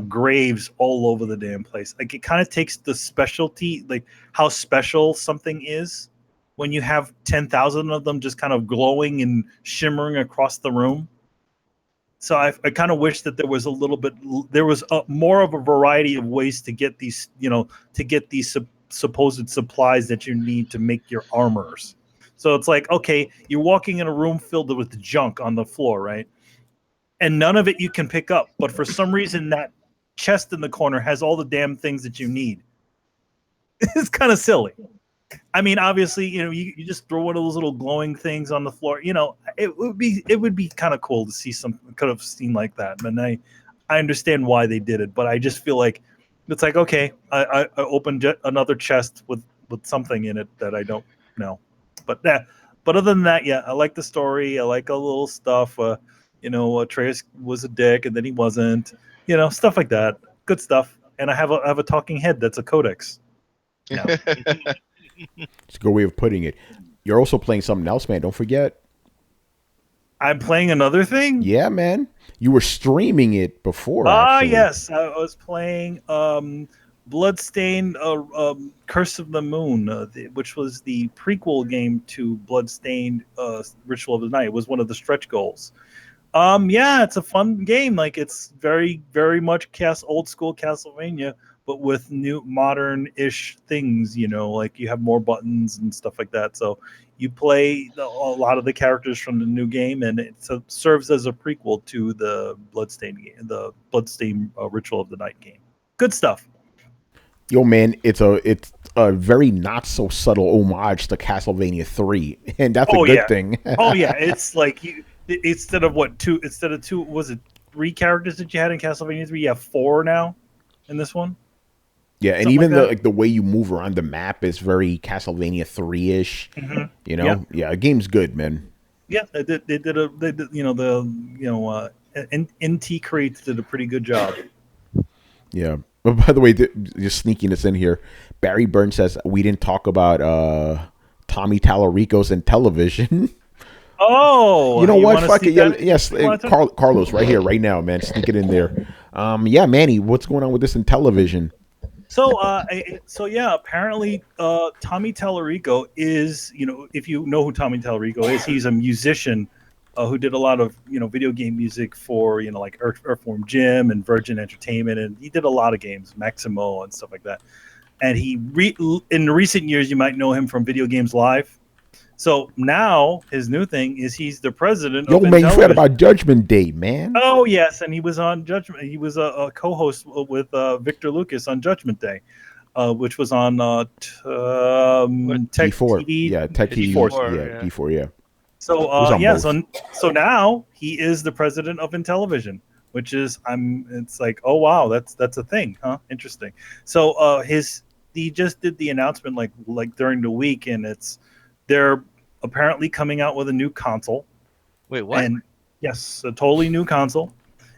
graves all over the damn place. Like it kind of takes the specialty, like how special something is when you have 10,000 of them just kind of glowing and shimmering across the room. So I kind of wish that there was more of a variety of ways to get these, supposed supplies that you need to make your armors. So it's like, okay, you're walking in a room filled with junk on the floor, right? And none of it you can pick up. But for some reason, that chest in the corner has all the damn things that you need. It's kind of silly. I mean, obviously, you just throw one of those little glowing things on the floor. It would be kind of cool to see could have seen like that. And I understand why they did it, but I just feel like it's like, okay, I opened another chest with something in it that I don't know. But other than that, yeah, I like the story. I like all the little stuff. Atreus was a dick and then he wasn't. Stuff like that. Good stuff. And I have a talking head that's a codex. No. It's a good way of putting it. You're also playing something else, man. Don't forget. I'm playing another thing? Yeah, man. You were streaming it before. Yes. I was playing Bloodstained Curse of the Moon, which was the prequel game to Bloodstained Ritual of the Night. It was one of the stretch goals. Yeah, it's a fun game. Like, it's very, very much old school Castlevania, but with new modern-ish things. Like you have more buttons and stuff like that. So you play a lot of the characters from the new game, and it serves as a prequel to the Bloodstained Ritual of the Night game. Good stuff. Yo, man, it's a very not so subtle homage to Castlevania 3, and that's a good thing. Oh yeah, it's like instead of two, was it 3 characters that you had in Castlevania 3? You have 4 now in this one. Yeah, and even the way you move around the map is very Castlevania 3-ish. Mm-hmm. Yeah, the game's good, man. Yeah, NT Creates did a pretty good job. Yeah. But by the way, just sneaking this in here, Barry Burns says we didn't talk about Tommy Tallarico's Intellivision. Oh, you know what? Fuck it. Yes, Carlos, right here, right now, man. Sneak it in there. Yeah, Manny, what's going on with this Intellivision? So yeah, apparently Tommy Tallarico is, if you know who Tommy Tallarico is, he's a musician who did a lot of video game music for like Earthworm Jim and Virgin Entertainment, and he did a lot of games, Maximo and stuff like that. And in recent years, you might know him from Video Games Live. So now his new thing is he's the president of man, you forgot about Judgment Day, man. Oh yes, and he was on Judgment. He was a co-host with Victor Lucas on Judgment Day, which was on Tech D4. TV. Yeah, Tech TV. Yeah, D4. Yeah. So so now he is the president of Intellivision, which is it's like, oh wow, that's a thing, huh? Interesting. So he just did the announcement like during the week, and they're apparently coming out with a new console. Wait, what? And yes, a totally new console.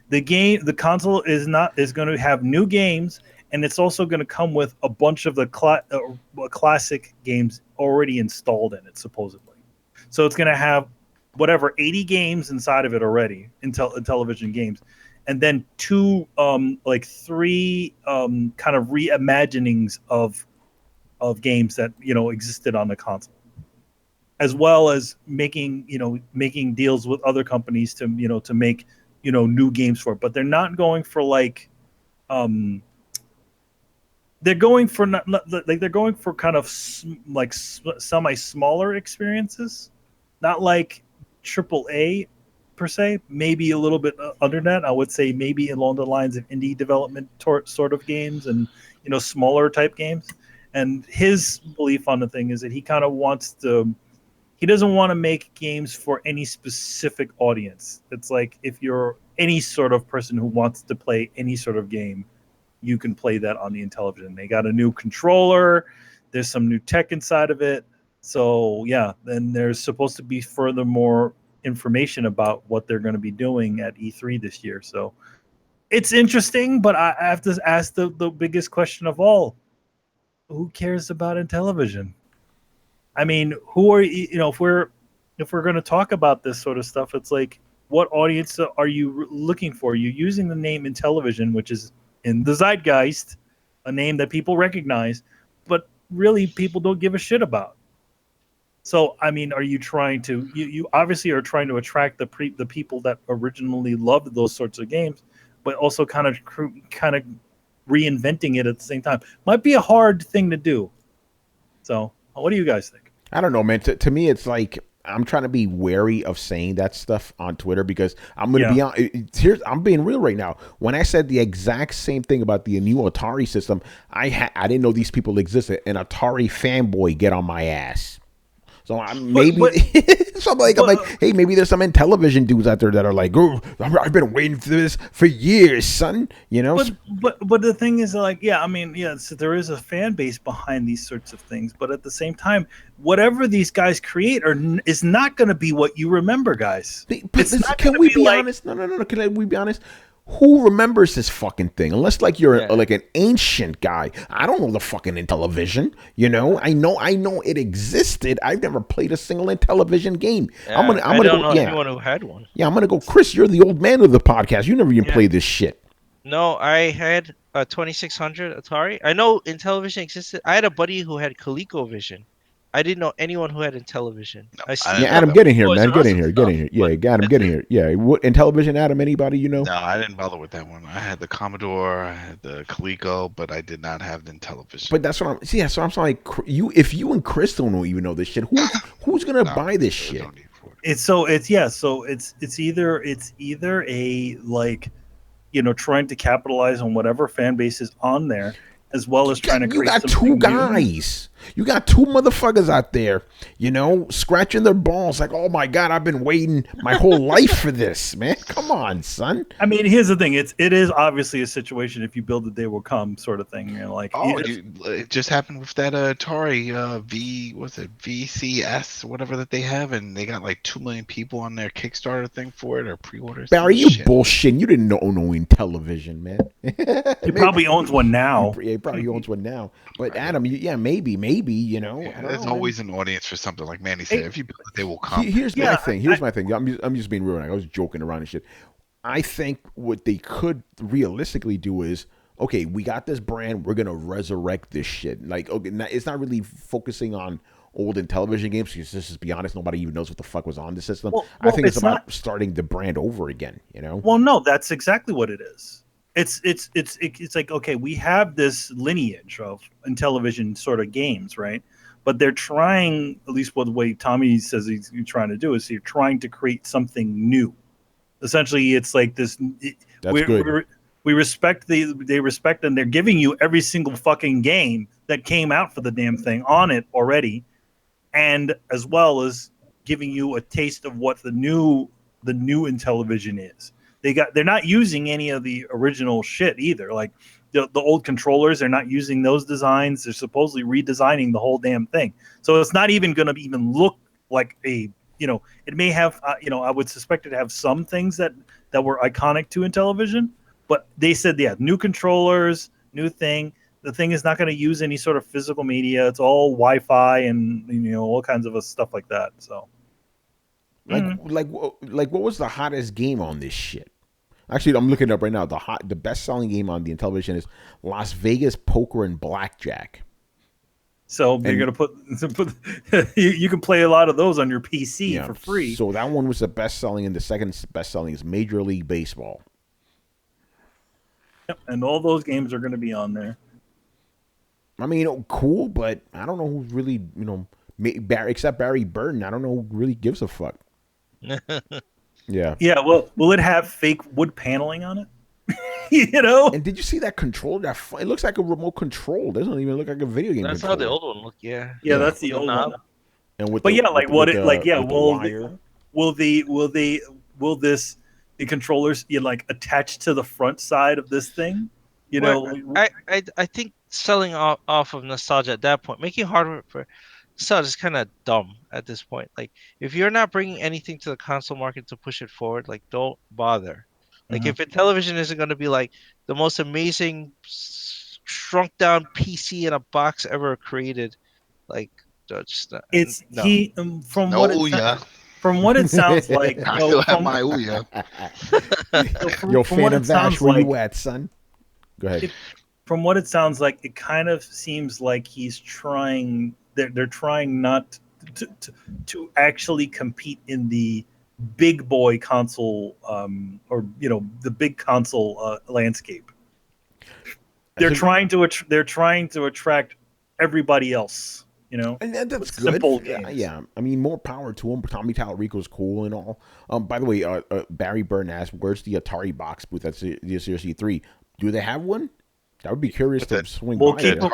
The console is going to have new games, and it's also going to come with a bunch of the classic games already installed in it, supposedly. So it's going to have 80 games inside of it already, Intellivision games, and then 3 kind of reimaginings of games that existed on the console, as well as making deals with other companies to make new games for it. But they're not going for they're going for kind of semi smaller experiences, not like AAA per se, maybe a little bit under that. I would say maybe along the lines of indie development sort of games and smaller type games. And his belief on the thing is that he kind of he doesn't want to make games for any specific audience. It's like if you're any sort of person who wants to play any sort of game, you can play that on the Intellivision. They got a new controller. There's some new tech inside of it. So yeah, then there's supposed to be furthermore information about what they're going to be doing at E3 this year. So it's interesting, but I have to ask the biggest question of all: who cares about Intellivision? I mean, who are if we're going to talk about this sort of stuff, it's like, what audience are you looking for? You're using the name Intellivision, which is in the zeitgeist, a name that people recognize, but really people don't give a shit about. So, I mean, are you trying to? You obviously are trying to attract the people that originally loved those sorts of games, but also kind of reinventing it at the same time. Might be a hard thing to do. So, what do you guys think? I don't know, man. To me, it's like I'm trying to be wary of saying that stuff on Twitter because I'm going to be on. I'm being real right now. When I said the exact same thing about the new Atari system, I didn't know these people existed. An Atari fanboy get on my ass. So I'm like, hey, maybe there's some Intellivision dudes out there that are like, oh, I've been waiting for this for years, son. But the thing is, like, so there is a fan base behind these sorts of things. But at the same time, whatever these guys create is not going to be what you remember, guys. Can we be honest? No. Can we be honest? Who remembers this fucking thing? Unless like you're like an ancient guy. I don't know the fucking Intellivision. I know it existed. I've never played a single Intellivision game. Yeah, I'm gonna know anyone who had one. Yeah, I'm gonna go. Chris, you're the old man of the podcast. You never even played this shit. No, I had a 2600 Atari. I know Intellivision existed. I had a buddy who had ColecoVision. I didn't know anyone who had Intellivision. No, I I see Yeah, didn't know the Adam, that get in one. here, Toys man. R Get Us in and here. Get in stuff, here. Yeah, but Adam, that's get in it. here. Yeah, what Intellivision, Adam? Anybody you know? No, I didn't bother with that one. I had the Commodore, I had the Coleco, but I did not have the Intellivision. But that's what I'm. See, yeah, so I'm like, if you and Chris don't even know this shit, who's gonna No, buy this I shit? don't need for it. It's either a like, trying to capitalize on whatever fan base is on there, as well as trying to You create got something two new. guys. You got two motherfuckers out there, scratching their balls like, oh my God, I've been waiting my whole life for this, man. Come on, son. I mean, here's the thing: it is obviously a situation. If you build it, they will come, sort of thing. Like, Oh, it just happened with that Atari VCS, whatever that they have, and they got like 2 million people on their Kickstarter thing for it or pre-orders. Barry, you Shit. bullshitting. You didn't own no Intellivision, man. he probably owns one now. Yeah, he probably owns one now. But Adam, maybe, I don't There's know, always an audience for something like Manny said. If you build it, they will come. Here's Yeah, my thing. Here's my thing. I'm just being real. I was joking around and shit. I think what they could realistically do is, okay, we got this brand. We're gonna resurrect this shit. Like, okay, it's not really focusing on old Intellivision games because, just to be honest, nobody even knows what the fuck was on the system. I think it's about starting the brand over again. Well, no, that's exactly what it is. It's like, okay, we have this lineage of Intellivision sort of games, right? But they're trying, at least what the way Tommy says he's trying to do, is you're trying to create something new. Essentially, it's like this. That's good. We respect they respect, and they're giving you every single fucking game that came out for the damn thing on it already, and as well as giving you a taste of what the new Intellivision is. They're not using any of the original shit either. Like the old controllers, they're not using those designs. They're supposedly redesigning the whole damn thing. So it's not even going to even look like it may have, I would suspect it to have some things that were iconic to Intellivision, but they said, yeah, new controllers, new thing. The thing is not going to use any sort of physical media. It's all Wi-Fi and, all kinds of stuff like that. So. Like what was the hottest game on this shit? Actually, I'm looking it up right now. The best selling game on the Intellivision is Las Vegas Poker and Blackjack. So they're gonna put you can play a lot of those on your PC for free. So that one was the best selling, and the second best selling is Major League Baseball. Yep, and all those games are gonna be on there. I mean, cool, but I don't know who really, except Barry Burton. I don't know who really gives a fuck. Yeah. Yeah. Well, will it have fake wood paneling on it? And did you see that controller? It looks like a remote control. It doesn't even look like a video game. That's controller. how the old one looked. Yeah. Yeah, that's the old one. And with but the, yeah, like with what the, it like? Yeah, will the controllers like attach to the front side of this thing? I think selling off of nostalgia at that point, making hardware for nostalgia is kind of dumb at this point. Like, if you're not bringing anything to the console market to push it forward, like, don't bother. Like, if Intellivision isn't going to be like the most amazing shrunk down PC in a box ever created, like, just it's no. he from No, what it Ouya. from what it sounds like. I still have my Ouya. Yo, fan of Vash, where you at, son? Go ahead. From what it sounds like, it kind of seems like he's trying. They're trying not to actually compete in the big boy console, or the big console landscape. They're trying to attract everybody else. And that's good. Simple games. Yeah, I mean, more power to him. Tommy Tallarico's cool and all. By the way, Barry Byrne asked, "Where's the Atari box booth at the CRC3? Do they have one? I would be curious to swing by. They don't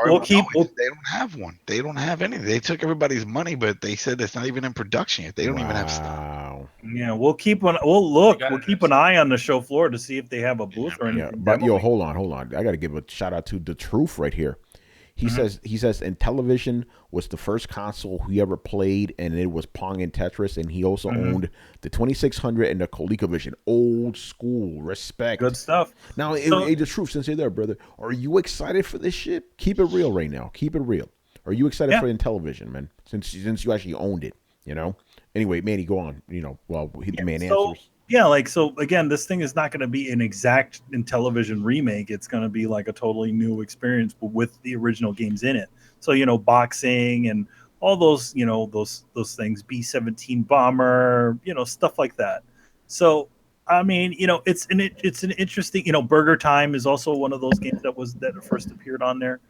have one. They don't have anything. They took everybody's money, but they said it's not even in production yet. They don't even have stuff. Yeah, we'll keep an eye on the show floor to see if they have a booth or anything. Yeah, but hold on. I got to give a shout out to The Truth right here. He says Intellivision was the first console he ever played, and it was Pong and Tetris, and he also owned the 2600 and the ColecoVision. Old school, respect. Good stuff. Now, The Truth, since you're there, brother, are you excited for this shit? Keep it real right now. Keep it real. Are you excited for Intellivision, man? Since you actually owned it, Anyway, Manny, go on. The man answers. Yeah, like, so again, this thing is not going to be an exact Intellivision remake. It's going to be like a totally new experience, but with the original games in it. So, boxing and all those, those things, B-17 bomber, stuff like that. So, I mean, it's an interesting, Burger Time is also one of those games that first appeared on there.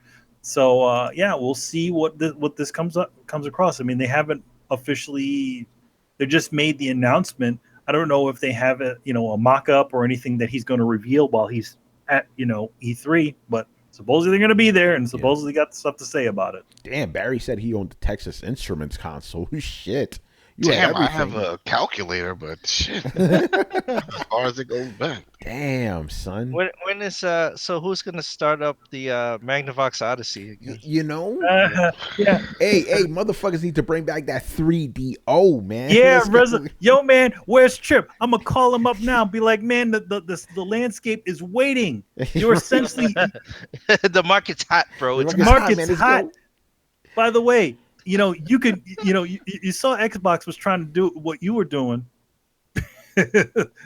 So, yeah, we'll see what this comes across. I mean, they haven't officially, they just made the announcement. I don't know if they have a mock-up or anything that he's going to reveal while he's at E3, but supposedly they're going to be there and supposedly got stuff to say about it. Damn, Barry said he owned the Texas Instruments console. Shit. Damn, I have a calculator, but shit. As far as it goes back. Damn, son. When is so who's gonna start up the Magnavox Odyssey again? Yeah. Hey, motherfuckers need to bring back that 3DO, man. Yeah, yo, man, where's Trip? I'm gonna call him up now and be like, man, the landscape is waiting. You're essentially the market's hot, bro. The market's hot. By the way, you could, you saw Xbox was trying to do what you were doing.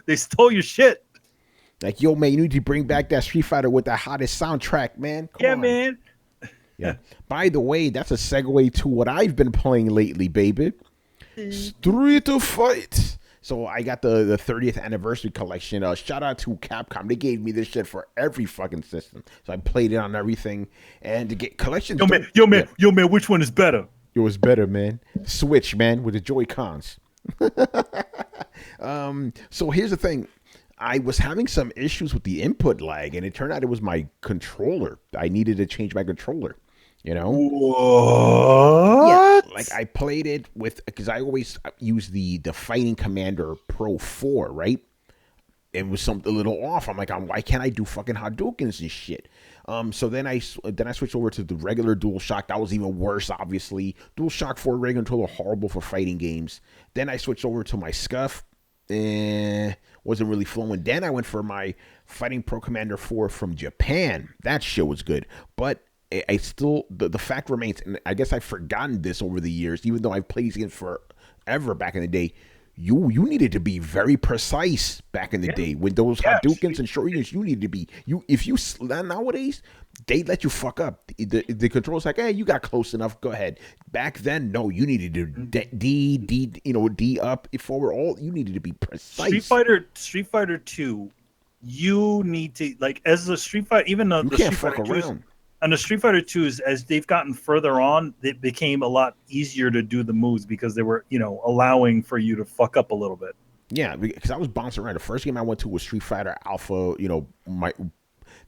They stole your shit. Like, yo, man, you need to bring back that Street Fighter with the hottest soundtrack, man. Come on. Man. Yeah. By the way, that's a segue to what I've been playing lately, baby. Street Fight. So I got the 30th anniversary collection. Shout out to Capcom. They gave me this shit for every fucking system. So I played it on everything. And to get collections. Yo, man, which one is better? It was better, man. Switch, man, with the Joy-Cons. So here's the thing. I was having some issues with the input lag, and it turned out it was my controller. I needed to change my controller, What? Yeah, like I played it with, because I always use the Fighting Commander Pro 4, right? It was a little off. I'm like, why can't I do fucking Hadoukens and shit? So then I switched over to the regular DualShock. That was even worse, obviously. DualShock 4 regular controller, horrible for fighting games. Then I switched over to my SCUF. Wasn't really flowing. Then I went for my Fighting Pro Commander 4 from Japan. That shit was good. But I still, the fact remains, and I guess I've forgotten this over the years, even though I've played these games forever back in the day. You needed to be very precise back in the day with those Hadoukens and Shoryukens. You needed to be nowadays they let you fuck up. The control's like, hey, you got close enough. Go ahead. Back then, no, you needed to D up forward. All you needed to be precise. Street Fighter 2. You need to, like, as a Street Fighter, even though you the can't Street fuck Fighter around. And the Street Fighter 2s, as they've gotten further on, it became a lot easier to do the moves because they were, allowing for you to fuck up a little bit. Yeah, because I was bouncing around. The first game I went to was Street Fighter Alpha.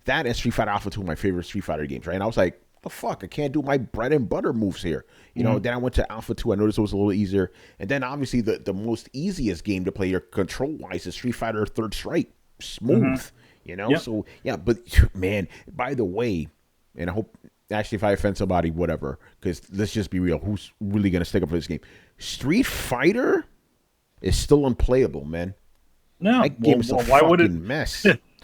That and Street Fighter Alpha 2 were my favorite Street Fighter games, right? And I was like, the fuck, I can't do my bread and butter moves here. Then I went to Alpha 2. I noticed it was a little easier. And then obviously the most easiest game to play your control-wise is Street Fighter Third Strike. Smooth, Yep. So, yeah, but, man, by the way, and I hope, actually, if I offend somebody, whatever, because let's just be real, who's really going to stick up for this game? Street Fighter is still unplayable, man. No, that game is a fucking mess.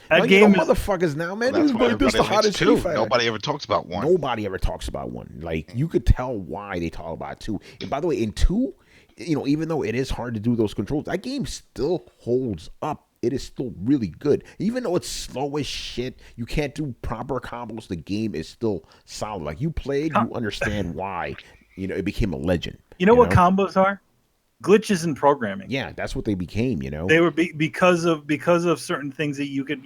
That game is motherfuckers now, man. That's why This is the hottest Street Fighter. Nobody ever talks about one. Nobody ever talks about one. Like, you could tell why they talk about 2. And by the way, in 2, even though it is hard to do those controls, that game still holds up. It is still really good. Even though it's slow as shit, you can't do proper combos, the game is still solid. Like, you played, you understand why, it became a legend. You know what combos are? Glitches in programming. Yeah, that's what they became, They were because of certain things that you could,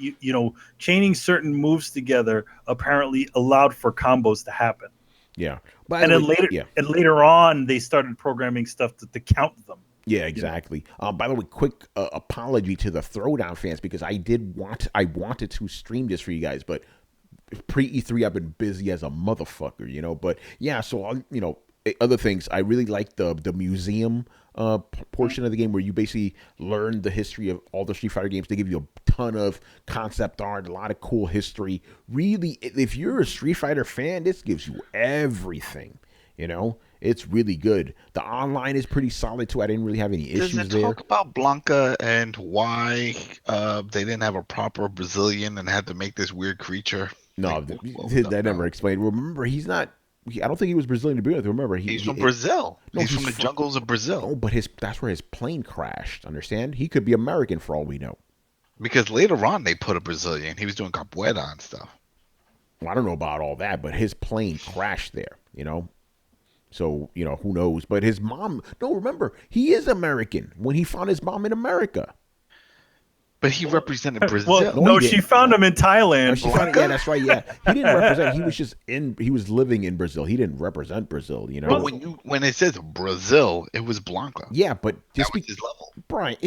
chaining certain moves together apparently allowed for combos to happen. Yeah. And then later on, they started programming stuff to count them. Yeah, exactly. By the way, quick apology to the Throwdown fans, because I wanted to stream this for you guys, but pre-E3 I've been busy as a motherfucker, But yeah, so other things, I really like the museum portion of the game where you basically learn the history of all the Street Fighter games. They give you a ton of concept art, a lot of cool history. Really, if you're a Street Fighter fan, this gives you everything. It's really good. The online is pretty solid too. I didn't really have any issues there. Does it talk about Blanca and why they didn't have a proper Brazilian and had to make this weird creature? No, that never explained. Remember, he's not I don't think he was Brazilian to begin with. Remember, He's from Brazil. No, he's from the jungles of Brazil. Oh, but that's where his plane crashed. Understand? He could be American for all we know. Because later on they put a Brazilian. He was doing capoeira and stuff. Well, I don't know about all that, but his plane crashed there. So who knows? But his mom. No, remember, he is American when he found his mom in America. But he represented Brazil. Well, she found him in Thailand. Yeah, that's right. Yeah, he didn't represent. He was just he was living in Brazil. He didn't represent Brazil. But when it says Brazil, it was Blanca. Yeah, but just that was his level. Brian,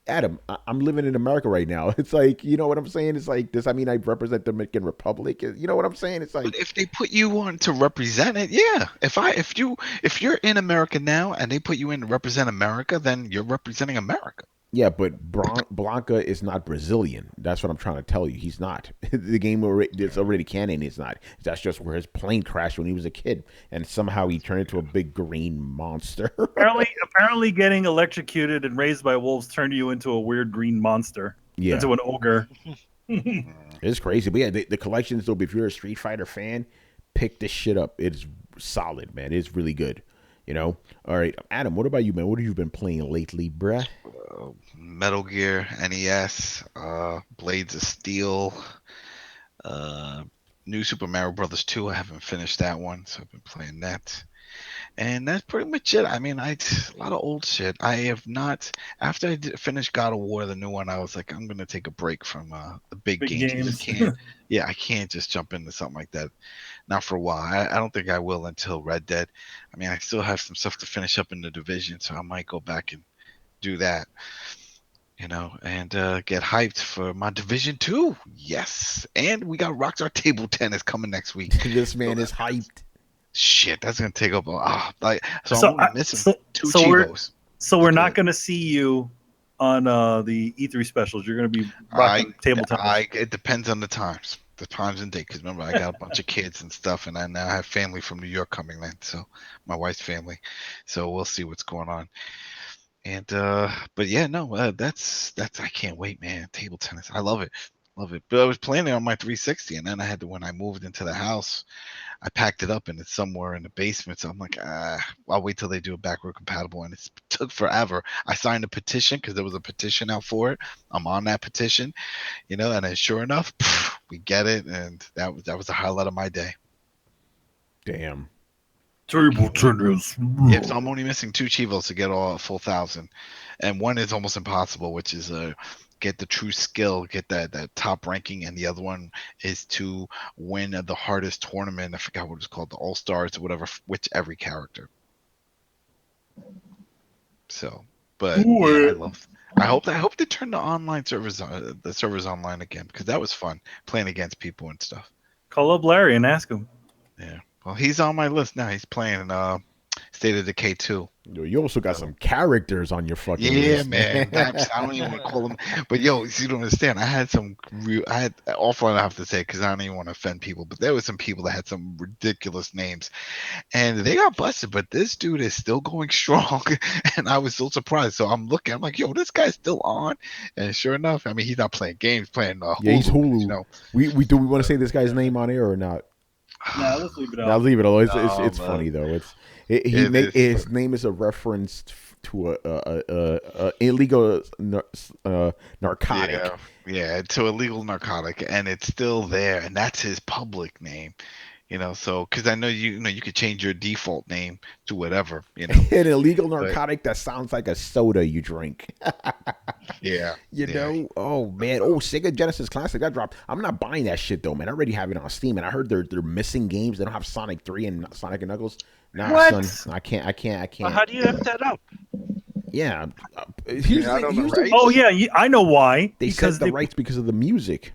Adam, I'm living in America right now. It's like, you know what I'm saying? It's like, does that mean I represent the Dominican Republic? You know what I'm saying? It's like, but if they put you on to represent it, yeah. If you're in America now and they put you in to represent America, then you're representing America. Yeah, but Blanca is not Brazilian. That's what I'm trying to tell you. He's not. The game it's already canon. It's not. That's just where his plane crashed when he was a kid, and somehow he turned into a big green monster. apparently, getting electrocuted and raised by wolves turned you into a weird green monster. Yeah, into an ogre. It's crazy, but yeah, the collections though. If you're a Street Fighter fan, pick this shit up. It's solid, man. It's really good. All right, Adam, what about you, man? What have you been playing lately, bruh? Metal Gear, NES, Blades of Steel, New Super Mario Brothers 2. I haven't finished that one, so I've been playing that. And that's pretty much it. I mean, a lot of old shit. I have not. After I finished God of War, the new one, I was like, I'm gonna take a break from the big games. I can't just jump into something like that. Not for a while. I don't think I will until Red Dead. I mean, I still have some stuff to finish up in the Division, so I might go back and do that. And get hyped for my Division 2. Yes, and we got Rockstar Table Tennis coming next week. This man is hyped. Shit, that's gonna take up I'm only missing 2 Chivos. So we're not gonna see you on the E3 specials. You're gonna be rocking table tennis. It depends on the times and date. Because remember, I got a bunch of kids and stuff, and I now have family from New York coming in. So my wife's family. So we'll see what's going on. And but yeah, no, that's I can't wait, man. Table tennis, I love it. But I was playing it on my 360, and then when I moved into the house, I packed it up and it's somewhere in the basement. So I'm like, I'll wait till they do it backward compatible. And it took forever. I signed a petition because there was a petition out for it. I'm on that petition, and then sure enough, we get it. And that was the highlight of my day. Damn. Table tennis. Yeah, so I'm only missing 2 Chivos to get a full 1,000. And one is almost impossible, which is get the true skill, get that top ranking, and the other one is to win the hardest tournament. I forgot what it's called, the All Stars or whatever, which every character. So, but yeah, I hope they turn the online servers online again, because that was fun playing against people and stuff. Call up Larry and ask him. Yeah, well, he's on my list now. He's playing State of Decay 2. You also got some characters on your fucking list. Man. I don't even want to call them. But you don't understand. I had offline, I have to say, because I don't even want to offend people, but there were some people that had some ridiculous names, and they got busted. But this dude is still going strong, and I was so surprised. So I'm like, yo, this guy's still on. And sure enough, I mean, he's not playing games, playing Hulu. Yeah, he's Hulu. We want to say this guy's name on air or not? No, let's leave it out. I'll leave it alone. It's funny though. His name is a reference to a illegal narcotic. Yeah, to illegal narcotic, and it's still there, and that's his public name. So because I know you could change your default name to whatever. An illegal narcotic that sounds like a soda you drink. Yeah. Oh man. Oh, Sega Genesis Classic that dropped. I'm not buying that shit though, man. I already have it on Steam, and I heard they're missing games. They don't have Sonic 3 and Sonic and Knuckles. Nah, what? Son, I can't. Well, how do you have that up? Yeah. I know why. They said the rights because of the music.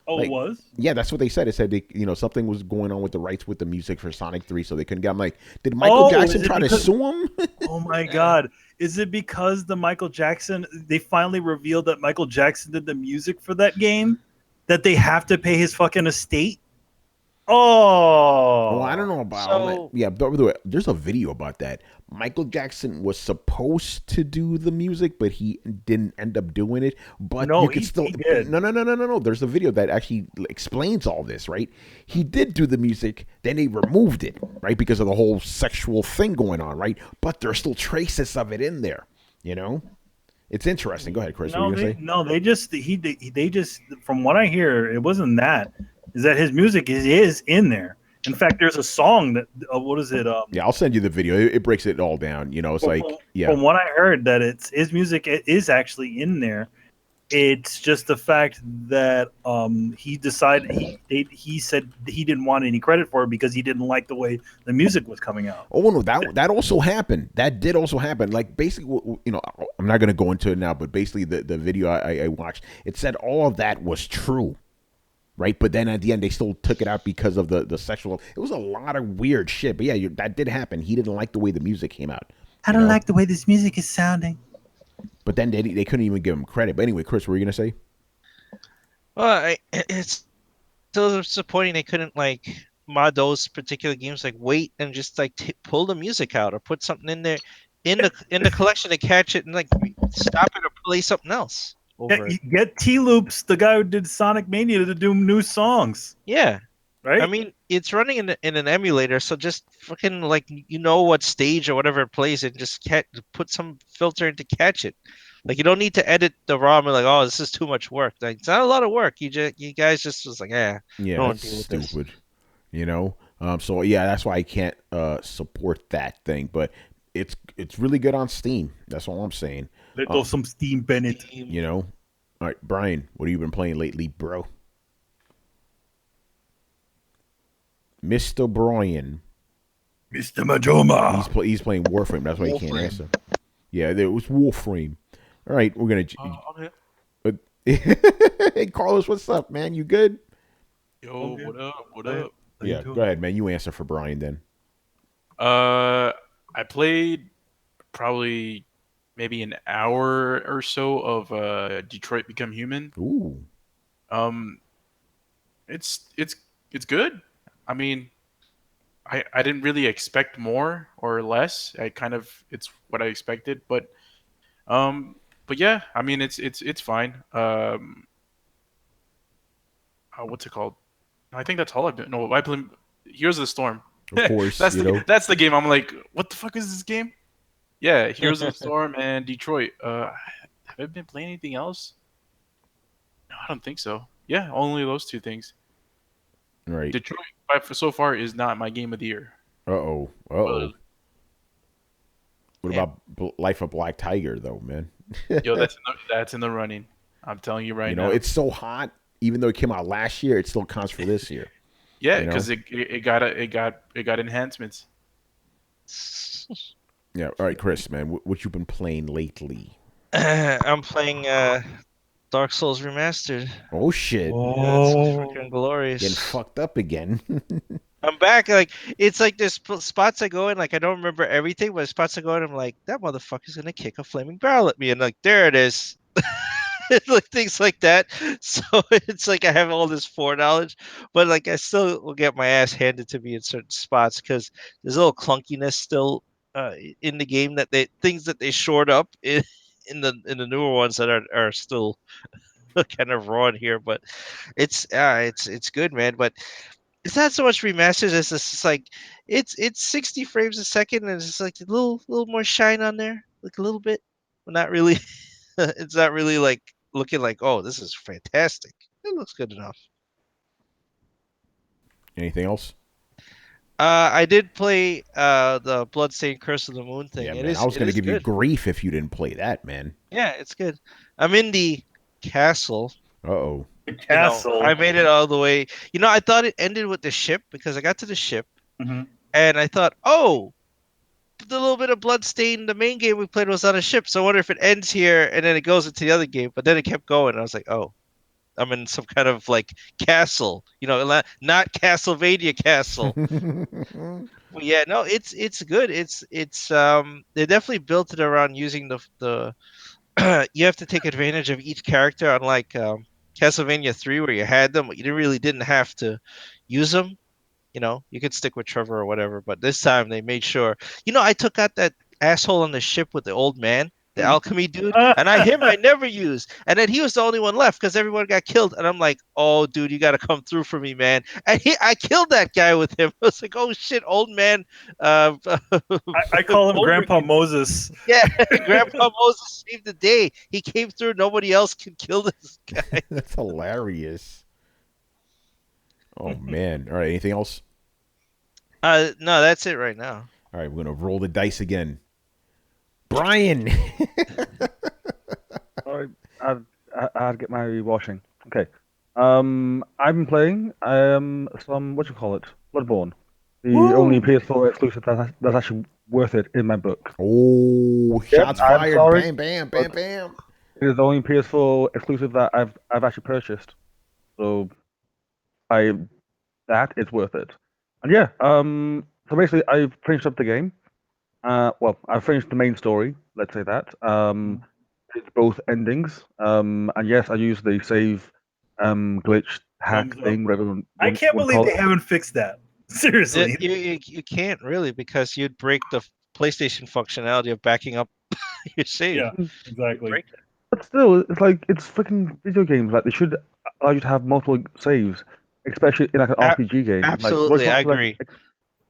Oh, it was? Yeah, that's what they said. It said something was going on with the rights with the music for Sonic 3, so they couldn't get. I'm like, did Michael Jackson try to sue him? Oh my God. Is it because they finally revealed that Michael Jackson did the music for that game, that they have to pay his fucking estate? Oh, I Oh, don't know about all that. So Yeah, by the way, there's a video about that. Michael Jackson was supposed to do the music, but he didn't end up doing it. But no, you could still he did. no. There's a video that actually explains all this, right? He did do the music, then they removed it, right, because of the whole sexual thing going on, right? But there's still traces of it in there. You know, it's interesting. Go ahead, Chris. What are No, you gonna say? they just they just from what I hear, it wasn't that. Is that his music is in there? In fact, there's a song that what is it? Yeah, I'll send you the video. It breaks it all down. You know, it's like, yeah, From what I heard, that it's his music is actually in there. It's just the fact that he decided he said he didn't want any credit for it because he didn't like the way the music was coming out. oh no, that also happened. That did also happen. Like basically, you know, I'm not going to go into it now, but basically, the video I watched, it said all of that was true, right? But then at the end, they still took it out because of the sexual. It was a lot of weird shit. But yeah, that did happen. He didn't like the way the music came out. I don't like the way this music is sounding. But then they couldn't even give him credit. But anyway, Chris, what were you going to say? well, it's still disappointing they couldn't like mod those particular games. Like wait and just like pull the music out or put something in there in the collection to catch it and like stop it or play something else over it. Get T Loops, the guy who did Sonic Mania, to do new songs. Yeah. Right? I mean, it's running in an emulator, so just fucking like you know what stage or whatever it plays and just put some filter in to catch it. Like you don't need to edit the ROM and like, oh, this is too much work. Like it's not a lot of work. You guys just was like, Yeah, don't that's deal with this. stupid. You know, so yeah, that's why I can't support that thing. But it's really good on Steam. That's all I'm saying. Let go some steam, Bennett. You know, all right, Brian, what have you been playing lately, bro? Mr. Brian. Mr. Majoma. He's playing Warframe. That's why he can't Warframe. answer. Yeah, there was Warframe. All right, we're gonna. Hey, Carlos, what's up, man? You good? Yo, what up? What up? Yeah, go ahead, man. You answer for Brian then. I played probably maybe an hour or so of Detroit Become Human. Ooh. It's good. I mean, I didn't really expect more or less. It's what I expected, but yeah, I mean it's fine. What's it called? I think that's all I've done. No, I play Heroes of the Storm. Of course, that's you know. that's the game. I'm like, what the fuck is this game? Yeah, Heroes of the Storm and Detroit. Have I been playing anything else? No, I don't think so. Yeah, only those two things. Right. Detroit so far is not my game of the year. Uh-oh. What about Life of Black Tiger, though, man? Yo, that's in the running. I'm telling you right now. It's so hot. Even though it came out last year, it still counts for this year. Yeah, because it got enhancements. Yeah. All right, Chris, man, what you been playing lately? I'm playing Dark Souls Remastered. Oh shit! It's freaking glorious. Getting fucked up again. I'm back. Like it's like there's spots I go in. Like I don't remember everything, but spots I go in, I'm like, that motherfucker's gonna kick a flaming barrel at me, and like there it is. Like things like that. So it's like I have all this foreknowledge, but like I still will get my ass handed to me in certain spots because there's a little clunkiness still in the game that things that they shored up in the newer ones that are still kind of raw in here. But it's good, man. But it's not so much remasters as it's just like it's 60 frames a second and it's just like a little more shine on there, like a little bit, but not really. It's not really like looking like, oh, this is fantastic. It looks good enough. Anything else? I did play the Bloodstained Curse of the Moon thing. Yeah, man. I was going to give you grief if you didn't play that, man. Yeah, it's good. I'm in the castle. Uh-oh. The castle. I made it all the way. I thought it ended with the ship because I got to the ship and I thought, oh, the little bit of Bloodstained, the main game we played was on a ship. So I wonder if it ends here and then it goes into the other game. But then it kept going. I was like, oh, I'm in some kind of like castle, not Castlevania castle. But yeah, no, it's good. It's they definitely built it around using the you have to take advantage of each character, unlike Castlevania 3 where you had them, but you really didn't have to use them. you know, you could stick with Trevor or whatever. But this time they made sure. You know, I took out that asshole on the ship with the old man, the alchemy dude, and I never used. And then he was the only one left because everyone got killed. And I'm like, oh, dude, you got to come through for me, man. And I killed that guy with him. I was like, oh shit, old man. I call him Grandpa Moses. Yeah, Grandpa Moses saved the day. He came through. Nobody else could kill this guy. That's hilarious. Oh man! All right, anything else? No, that's it right now. All right, we're gonna roll the dice again. Brian. All right, I'd get my washing. Okay. I've been playing some what you call it, Bloodborne, the only PS4 exclusive that's actually worth it in my book. Oh, shots I'm fired! sorry, Bam, bam, bam, bam. It is the only PS4 exclusive that I've actually purchased. So that is worth it. And yeah, so basically I've finished up the game. Well, I've finished the main story, let's say that. It's both endings. And yes, I used the save glitch hack Thumbs up. thing, whatever you I can't wanna believe call they it. haven't fixed that. Seriously. You can't really because you'd break the PlayStation functionality of backing up your save. Yeah, You'd exactly. break it. But still, it's like it's freaking video games. Like they should allow you to have multiple saves, especially in like an RPG game. Like, what if Absolutely, you I want to, like, agree.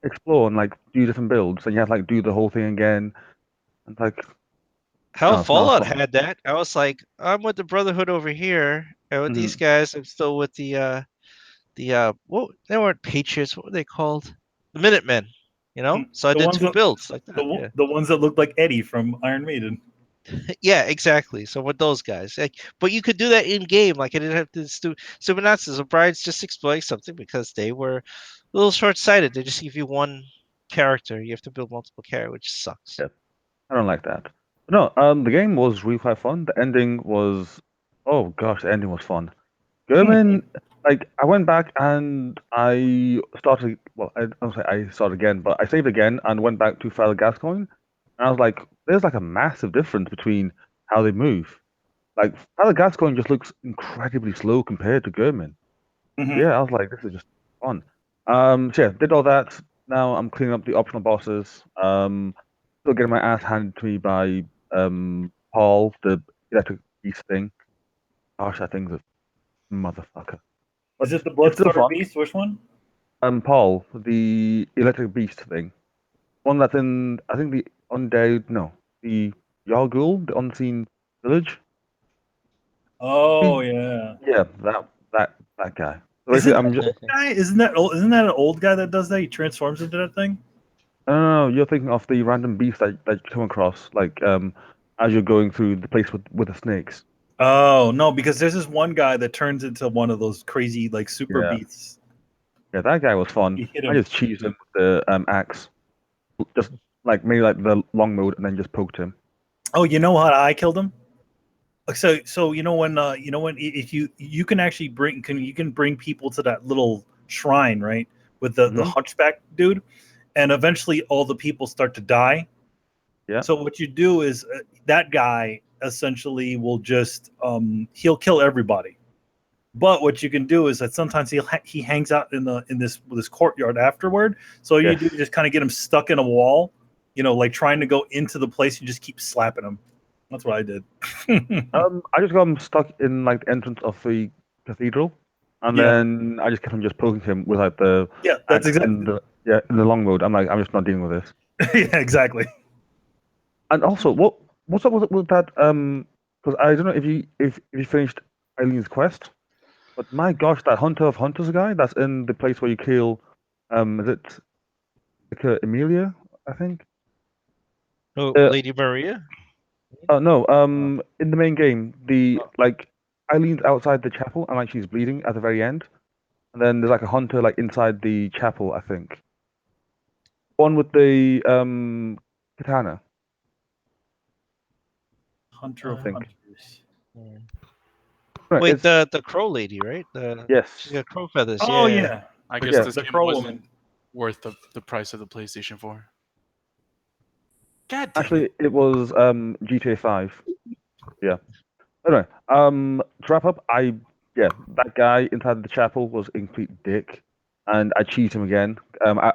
explore and like do different builds, and you have to like do the whole thing again. And like, Hell, no, it's not Fallout fun. had that. I was like, I'm with the Brotherhood over here, and with these guys, I'm still with the what they weren't Patriots. What were they called? The Minutemen. You know. So I The did ones two that- builds like that. Yeah. The ones that look like Eddie from Iron Maiden. Yeah, exactly. So with those guys, like, but you could do that in game. Like I didn't have to do Supernatural. So Brian's just exploring something because they were a little short sighted. They just give you one character. You have to build multiple characters, which sucks. Yeah, I don't like that. But no, the game was really quite fun. The ending was, oh gosh, the ending was fun. German, like I went back and I started. Well, I don't say I started again, but I saved again and went back to Father Gascoigne, and I was like, there's like a massive difference between how they move. Like Father Gascoigne just looks incredibly slow compared to German. Mhm. Yeah, I was like, this is just fun. So yeah, did all that. Now I'm cleaning up the optional bosses. Still getting my ass handed to me by Paul, the electric beast thing. Gosh, that thing's a motherfucker. Is it the It's still Bloodstarter fun. Beast? Which one? Paul, the electric beast thing. One that's in, I think the undead, no, the Yargul, the unseen village. Oh yeah. Yeah, that guy. So Isn't basically, that I'm just. guy? Isn't that an old guy that does that? He transforms into that thing. No, you're thinking of the random beast that you come across, like as you're going through the place with the snakes. Oh no, because there's this one guy that turns into one of those crazy like super Yeah. beasts. Yeah, that guy was fun. You hit I him. just cheesed him with the axe, just like maybe like the long mode, and then just poked him. Oh, you know how I killed him? So you know when if you can actually bring people to that little shrine, right, with the hunchback dude, and eventually all the people start to die. Yeah. So what you do is that guy essentially will just he'll kill everybody. But what you can do is that sometimes he hangs out in this courtyard afterward. So all you Yes. do is just kind of get him stuck in a wall, like trying to go into the place. You just keep slapping him. That's what I did. I just got him stuck in like the entrance of the cathedral, and Yeah. then I just kept on just poking him with like the Yeah, that's axe exactly. in the long mode. I'm like, I'm just not dealing with this. Yeah, exactly. And also, what's up with that? Because I don't know if you finished Eileen's quest, but my gosh, that Hunter of Hunters guy that's in the place where you kill, is it Emilia? I think. Oh, Uh, Lady Maria. No, in the main game, the like Eileen's outside the chapel and like she's bleeding at the very end, and then there's like a hunter like inside the chapel, I think. One with the katana. Hunter of I think. Hunters. Right, Wait, it's the crow lady, right? yes. She's got crow feathers. Oh yeah. yeah. I guess Yeah. this The game Crow wasn't Woman. worth the price of the PlayStation 4. God damn Actually, it. it was GTA 5. Yeah. Anyway, to wrap up, that guy inside the chapel was a complete dick. and I cheat him again. I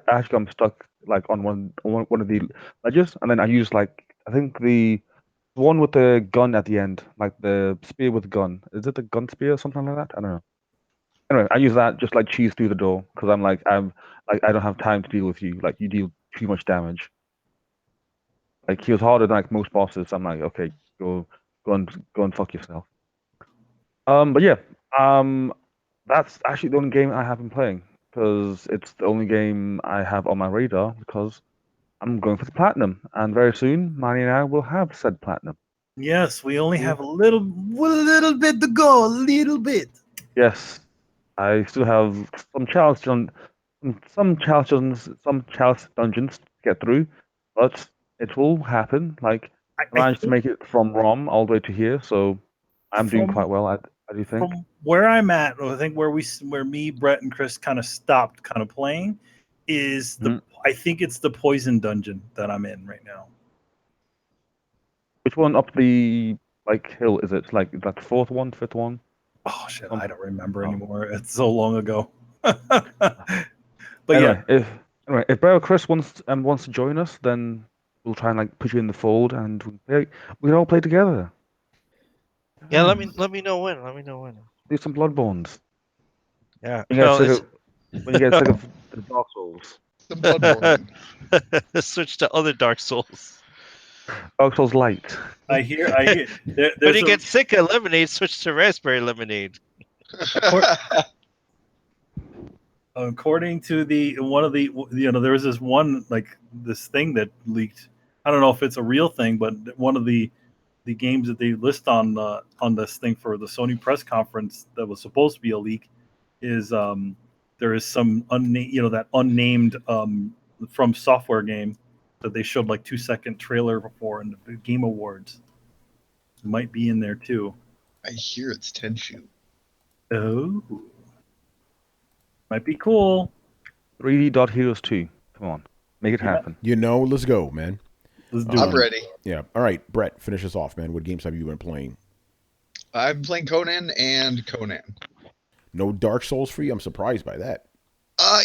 actually I'm stuck like on one of the ledges, and then I use like I think the one with the gun at the end, like the spear with gun. Is it the gun spear or something like that? I don't know. Anyway, I use that just like cheese through the door because I'm like I don't have time to deal with you. Like you deal too much damage. Like he was harder than like most bosses. I'm like, okay, go and fuck yourself. But yeah, um, that's actually the only game I have been playing because it's the only game I have on my radar because I'm going for the platinum, and very soon, Manny and I will have said platinum. Yes, we only have a little bit to go. A little bit. Yes, I still have some challenge dungeons to get through, but it will happen. Like I I managed to think make it from ROM all the way to here, so I'm doing quite well. I do think. from where I'm at, I think where me, Brett, and Chris kind of stopped kind of playing is the I think it's the poison dungeon that I'm in right now. Which one up the like hill is it? Like that fourth one, fifth one? Oh shit, I don't remember anymore. It's so long ago. But Anyway, yeah, if Brett or Chris wants to join us, then we'll try and like put you in the fold, and we can all play together. Yeah, let me know when. Let me know when. Do some Bloodborns. Yeah. When you get sick of the Dark Souls. Some Bloodborne. Switch to other Dark Souls. Dark Souls Light. I hear. When you get sick of lemonade, switch to raspberry lemonade. According to there was this thing that leaked. I don't know if it's a real thing, but one of the games that they list on this thing for the Sony press conference that was supposed to be a leak is there is some unnamed From Software game that they showed like 2-second trailer before in the Game Awards. It might be in there too. I hear it's Tenchu. Oh, might be cool. 3D Dot Heroes 2. Come on, make it happen. Let's go, man. Let's do I'm it. ready. Yeah. All right, Brett, finish us off, man. What games have you been playing? I've been playing Conan and Conan. No Dark Souls for you? I'm surprised by that. I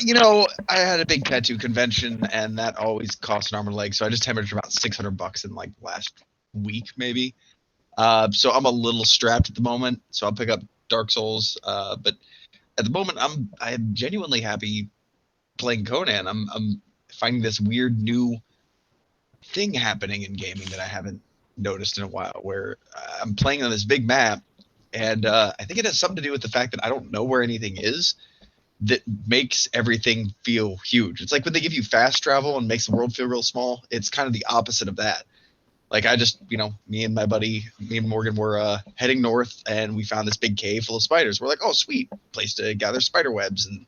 had a big tattoo convention, and that always cost an arm and a leg. So I just hemorrhaged about $600 in like last week, maybe. So I'm a little strapped at the moment. So I'll pick up Dark Souls. But at the moment, I'm genuinely happy playing Conan. I'm finding this weird new thing happening in gaming that I haven't noticed in a while, where I'm playing on this big map, and I think it has something to do with the fact that I don't know where anything is. That makes everything feel huge. It's like when they give you fast travel and makes the world feel real small. It's kind of the opposite of that. Like I just, me and Morgan were heading north, and we found this big cave full of spiders. We're like, oh, sweet, place to gather spider webs, and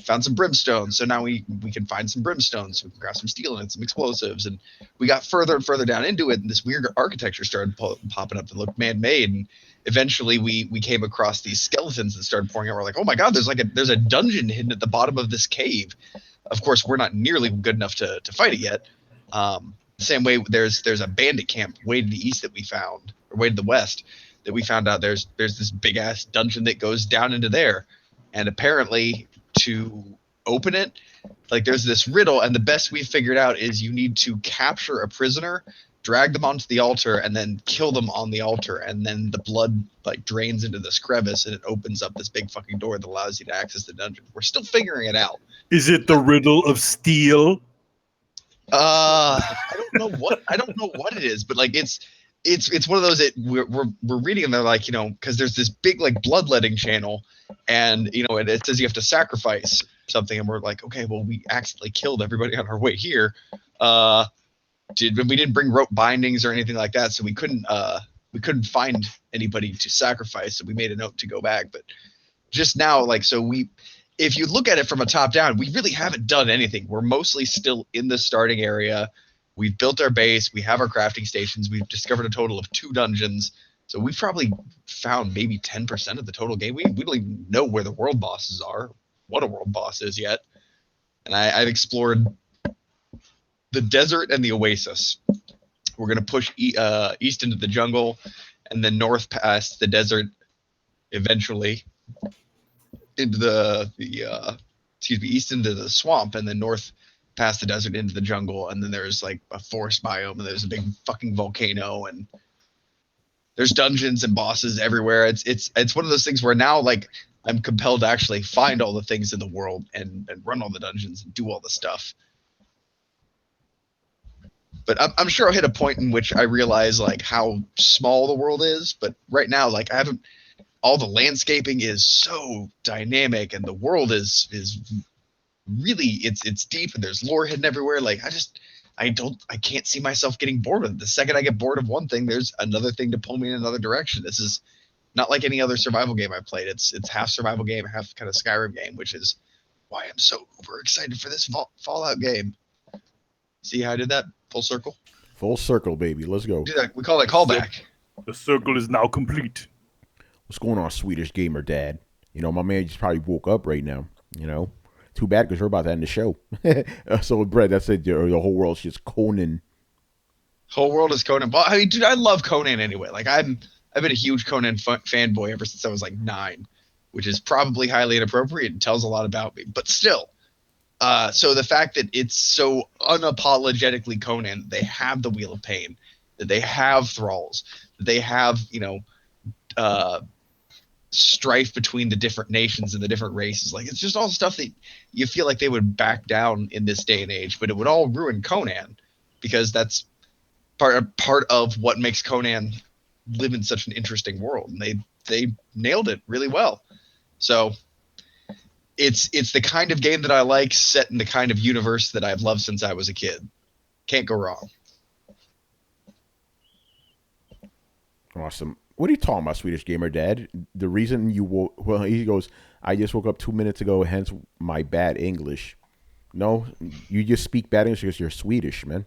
found some brimstone. So now we can find some brimstone, so we can craft some steel and some explosives. And we got further and further down into it, and this weird architecture started popping up that looked man-made. And eventually we came across these skeletons that started pouring out. We're like, oh my god, there's a dungeon hidden at the bottom of this cave. Of course, we're not nearly good enough to fight it yet. The same way there's a bandit camp way to the east that we found, or way to the west that we found out there's this big ass dungeon that goes down into there. And apparently to open it, like there's this riddle, and the best we've figured out is you need to capture a prisoner, drag them onto the altar, and then kill them on the altar, and then the blood like drains into this crevice, and it opens up this big fucking door that allows you to access the dungeon. We're still figuring it out. Is it the riddle of steel? I don't know what it is, but like it's one of those that we're reading, and they're like, because there's this big like bloodletting channel, and it says you have to sacrifice something, and we're like, okay, well, we accidentally killed everybody on our way here. We didn't bring rope bindings or anything like that, so we couldn't find anybody to sacrifice, so we made a note to go back. But just now, if you look at it from a top down, we really haven't done anything. We're mostly still in the starting area. We've built our base. We have our crafting stations. We've discovered a total of 2 dungeons. So we've probably found maybe 10% of the total game. We don't even know where the world bosses are, what a world boss is yet. And I've explored the desert and the oasis. We're going to push east into the jungle, and then north past the desert eventually into the east into the swamp, and then north past the desert into the jungle, and then there's like a forest biome, and there's a big fucking volcano, and there's dungeons and bosses everywhere. It's one of those things where now like I'm compelled to actually find all the things in the world and run all the dungeons and do all the stuff. But I'm sure I'll hit a point in which I realize like how small the world is. But right now, like I haven't. All the landscaping is so dynamic, and the world is really it's deep, and there's lore hidden everywhere. Like I can't see myself getting bored with it. The second I get bored of one thing, there's another thing to pull me in another direction. This is not like any other survival game I've played. It's half survival game, half kind of Skyrim game, which is why I'm so uber excited for this Fallout game. See how I did that? Full circle? Full circle, baby. Let's go. We call that callback. The circle is now complete. What's going on, Swedish gamer dad? You know, my man just probably woke up right now. You know, too bad because we're about to end the show. So, Brett, that's it. The whole world's just Conan. Whole world is Conan. But I mean, dude, I love Conan anyway. Like I've been a huge Conan fanboy ever since I was like 9, which is probably highly inappropriate and tells a lot about me. But still, so the fact that it's so unapologetically Conan, they have the Wheel of Pain, that they have thralls, that they have strife between the different nations and the different races. Like it's just all stuff that you feel like they would back down in this day and age, but it would all ruin Conan because that's part of what makes Conan live in such an interesting world, and they nailed it really well. So it's the kind of game that I like, set in the kind of universe that I've loved since I was a kid. Can't go wrong. Awesome. What are you talking about, Swedish gamer dad? The reason you woke, well, he goes, I just woke up 2 minutes ago, hence my bad English. No, you just speak bad English because you're Swedish, man.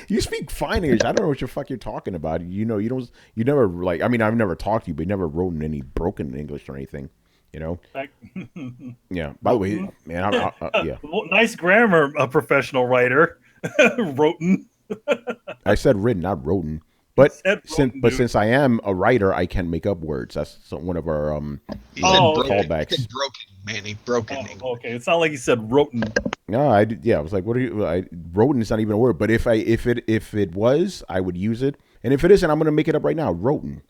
You speak fine English. I don't know what the fuck you're talking about. You know, you never like. I mean, I've never talked to you, but you never wrote in any broken English or anything. You know. Yeah. By the way, man, yeah. Nice grammar, a professional writer. Roten. I said written, not wroten. But since I am a writer, I can make up words. That's one of our callbacks. He said broken, Manny. Broken. Oh, okay, it's not like he said roten. No, I did. Yeah, I was like, what are you? Roten is not even a word. But if it was, I would use it. And if it isn't, I'm gonna make it up right now. Roten.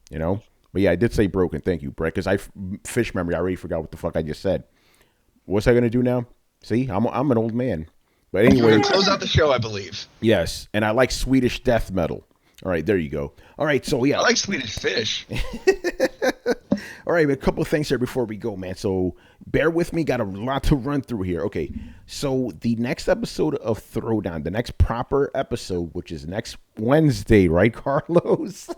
You know. But yeah, I did say broken. Thank you, Brett. Because fish memory. I already forgot what the fuck I just said. What's I gonna do now? See, I'm an old man. But anyway, we're gonna close out the show, I believe. Yes, and I like Swedish death metal. All right, there you go. All right, so yeah. I like Swedish fish. All right, a couple of things here before we go, man. So bear with me. Got a lot to run through here. Okay, so the next episode of Throwdown, the next proper episode, which is next Wednesday, right, Carlos?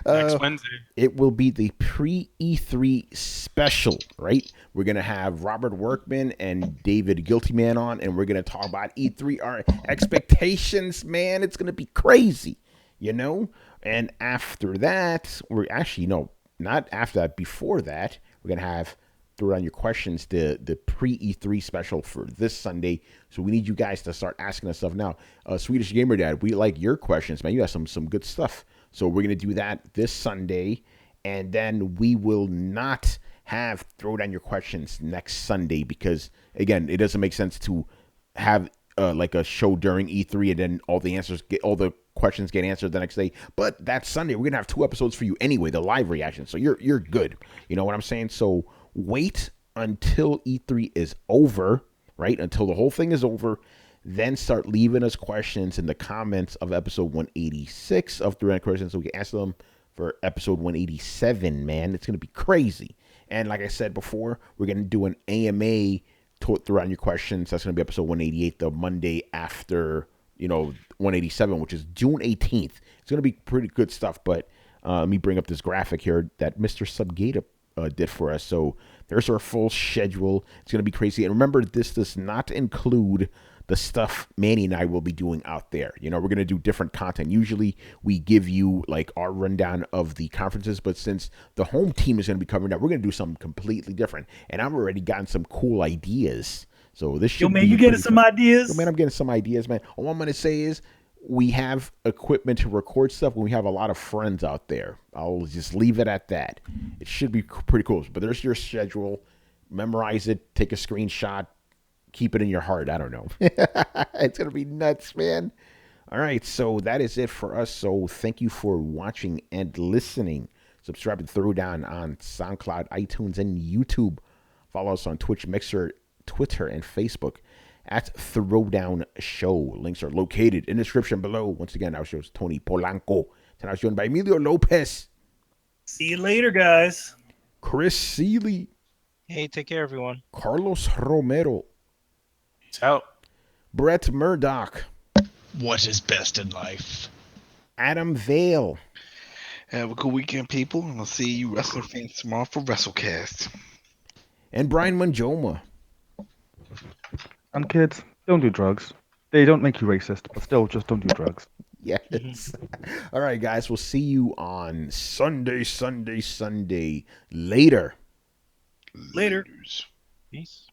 Next Wednesday. It will be the pre-E3 special, right? We're going to have Robert Workman and David Guiltyman on, and we're going to talk about E3, our expectations, man. It's going to be crazy. You know, and after that, we're actually, no, not after that, before that, we're going to have Throw Down Your Questions, the pre-E3 special for this Sunday. So we need you guys to start asking us stuff now. Swedish Gamer Dad, we like your questions, man. You have some good stuff. So we're going to do that this Sunday, and then we will not have Throw Down Your Questions next Sunday because, again, it doesn't make sense to have like a show during E3 and then all the questions get answered the next day. But that Sunday, we're gonna have 2 episodes for you anyway, the live reaction. So you're good. You know what I'm saying? So wait until E3 is over, right? Until the whole thing is over. Then start leaving us questions in the comments of episode 186 of Throw Down Questions so we can answer them for episode 187, man. It's gonna be crazy. And like I said before, we're gonna do an AMA Throw Down Your Questions. That's gonna be episode 188, the Monday after 187, which is June 18th. It's going to be pretty good stuff, but let me bring up this graphic here that Mr. Subgata did for us. So there's our full schedule. It's going to be crazy. And remember, this does not include the stuff Manny and I will be doing out there. You know, we're going to do different content. Usually we give you like our rundown of the conferences, but since the home team is going to be covering that, we're going to do something completely different. And I've already gotten some cool ideas. So this should man, you getting some ideas? Yo, man, I'm getting some ideas, man. All I'm going to say is we have equipment to record stuff when we have a lot of friends out there. I'll just leave it at that. It should be pretty cool. But there's your schedule. memorize it, take a screenshot, keep it in your heart. I don't know. It's going to be nuts, man. All right, so that is it for us. So thank you for watching and listening. Subscribe to Throwdown on SoundCloud, iTunes, and YouTube. Follow us on Twitch, Mixer, Twitter, and Facebook at Throwdown Show. Links are located in the description below. Once again, our show is Tony Polanco. And I was joined by Emilio Lopez. See you later, guys. Chris Seeley. Hey, take care, everyone. Carlos Romero. Peace out. Brett Murdoch. What is best in life? Adam Vale. Have a good weekend, people, and I'll see you wrestling fans tomorrow for WrestleCast. And Brian Manjoma. And kids, don't do drugs. They don't make you racist, but still, just don't do drugs. Yes. All right, guys. We'll see you on Sunday. Later. Later. Peace.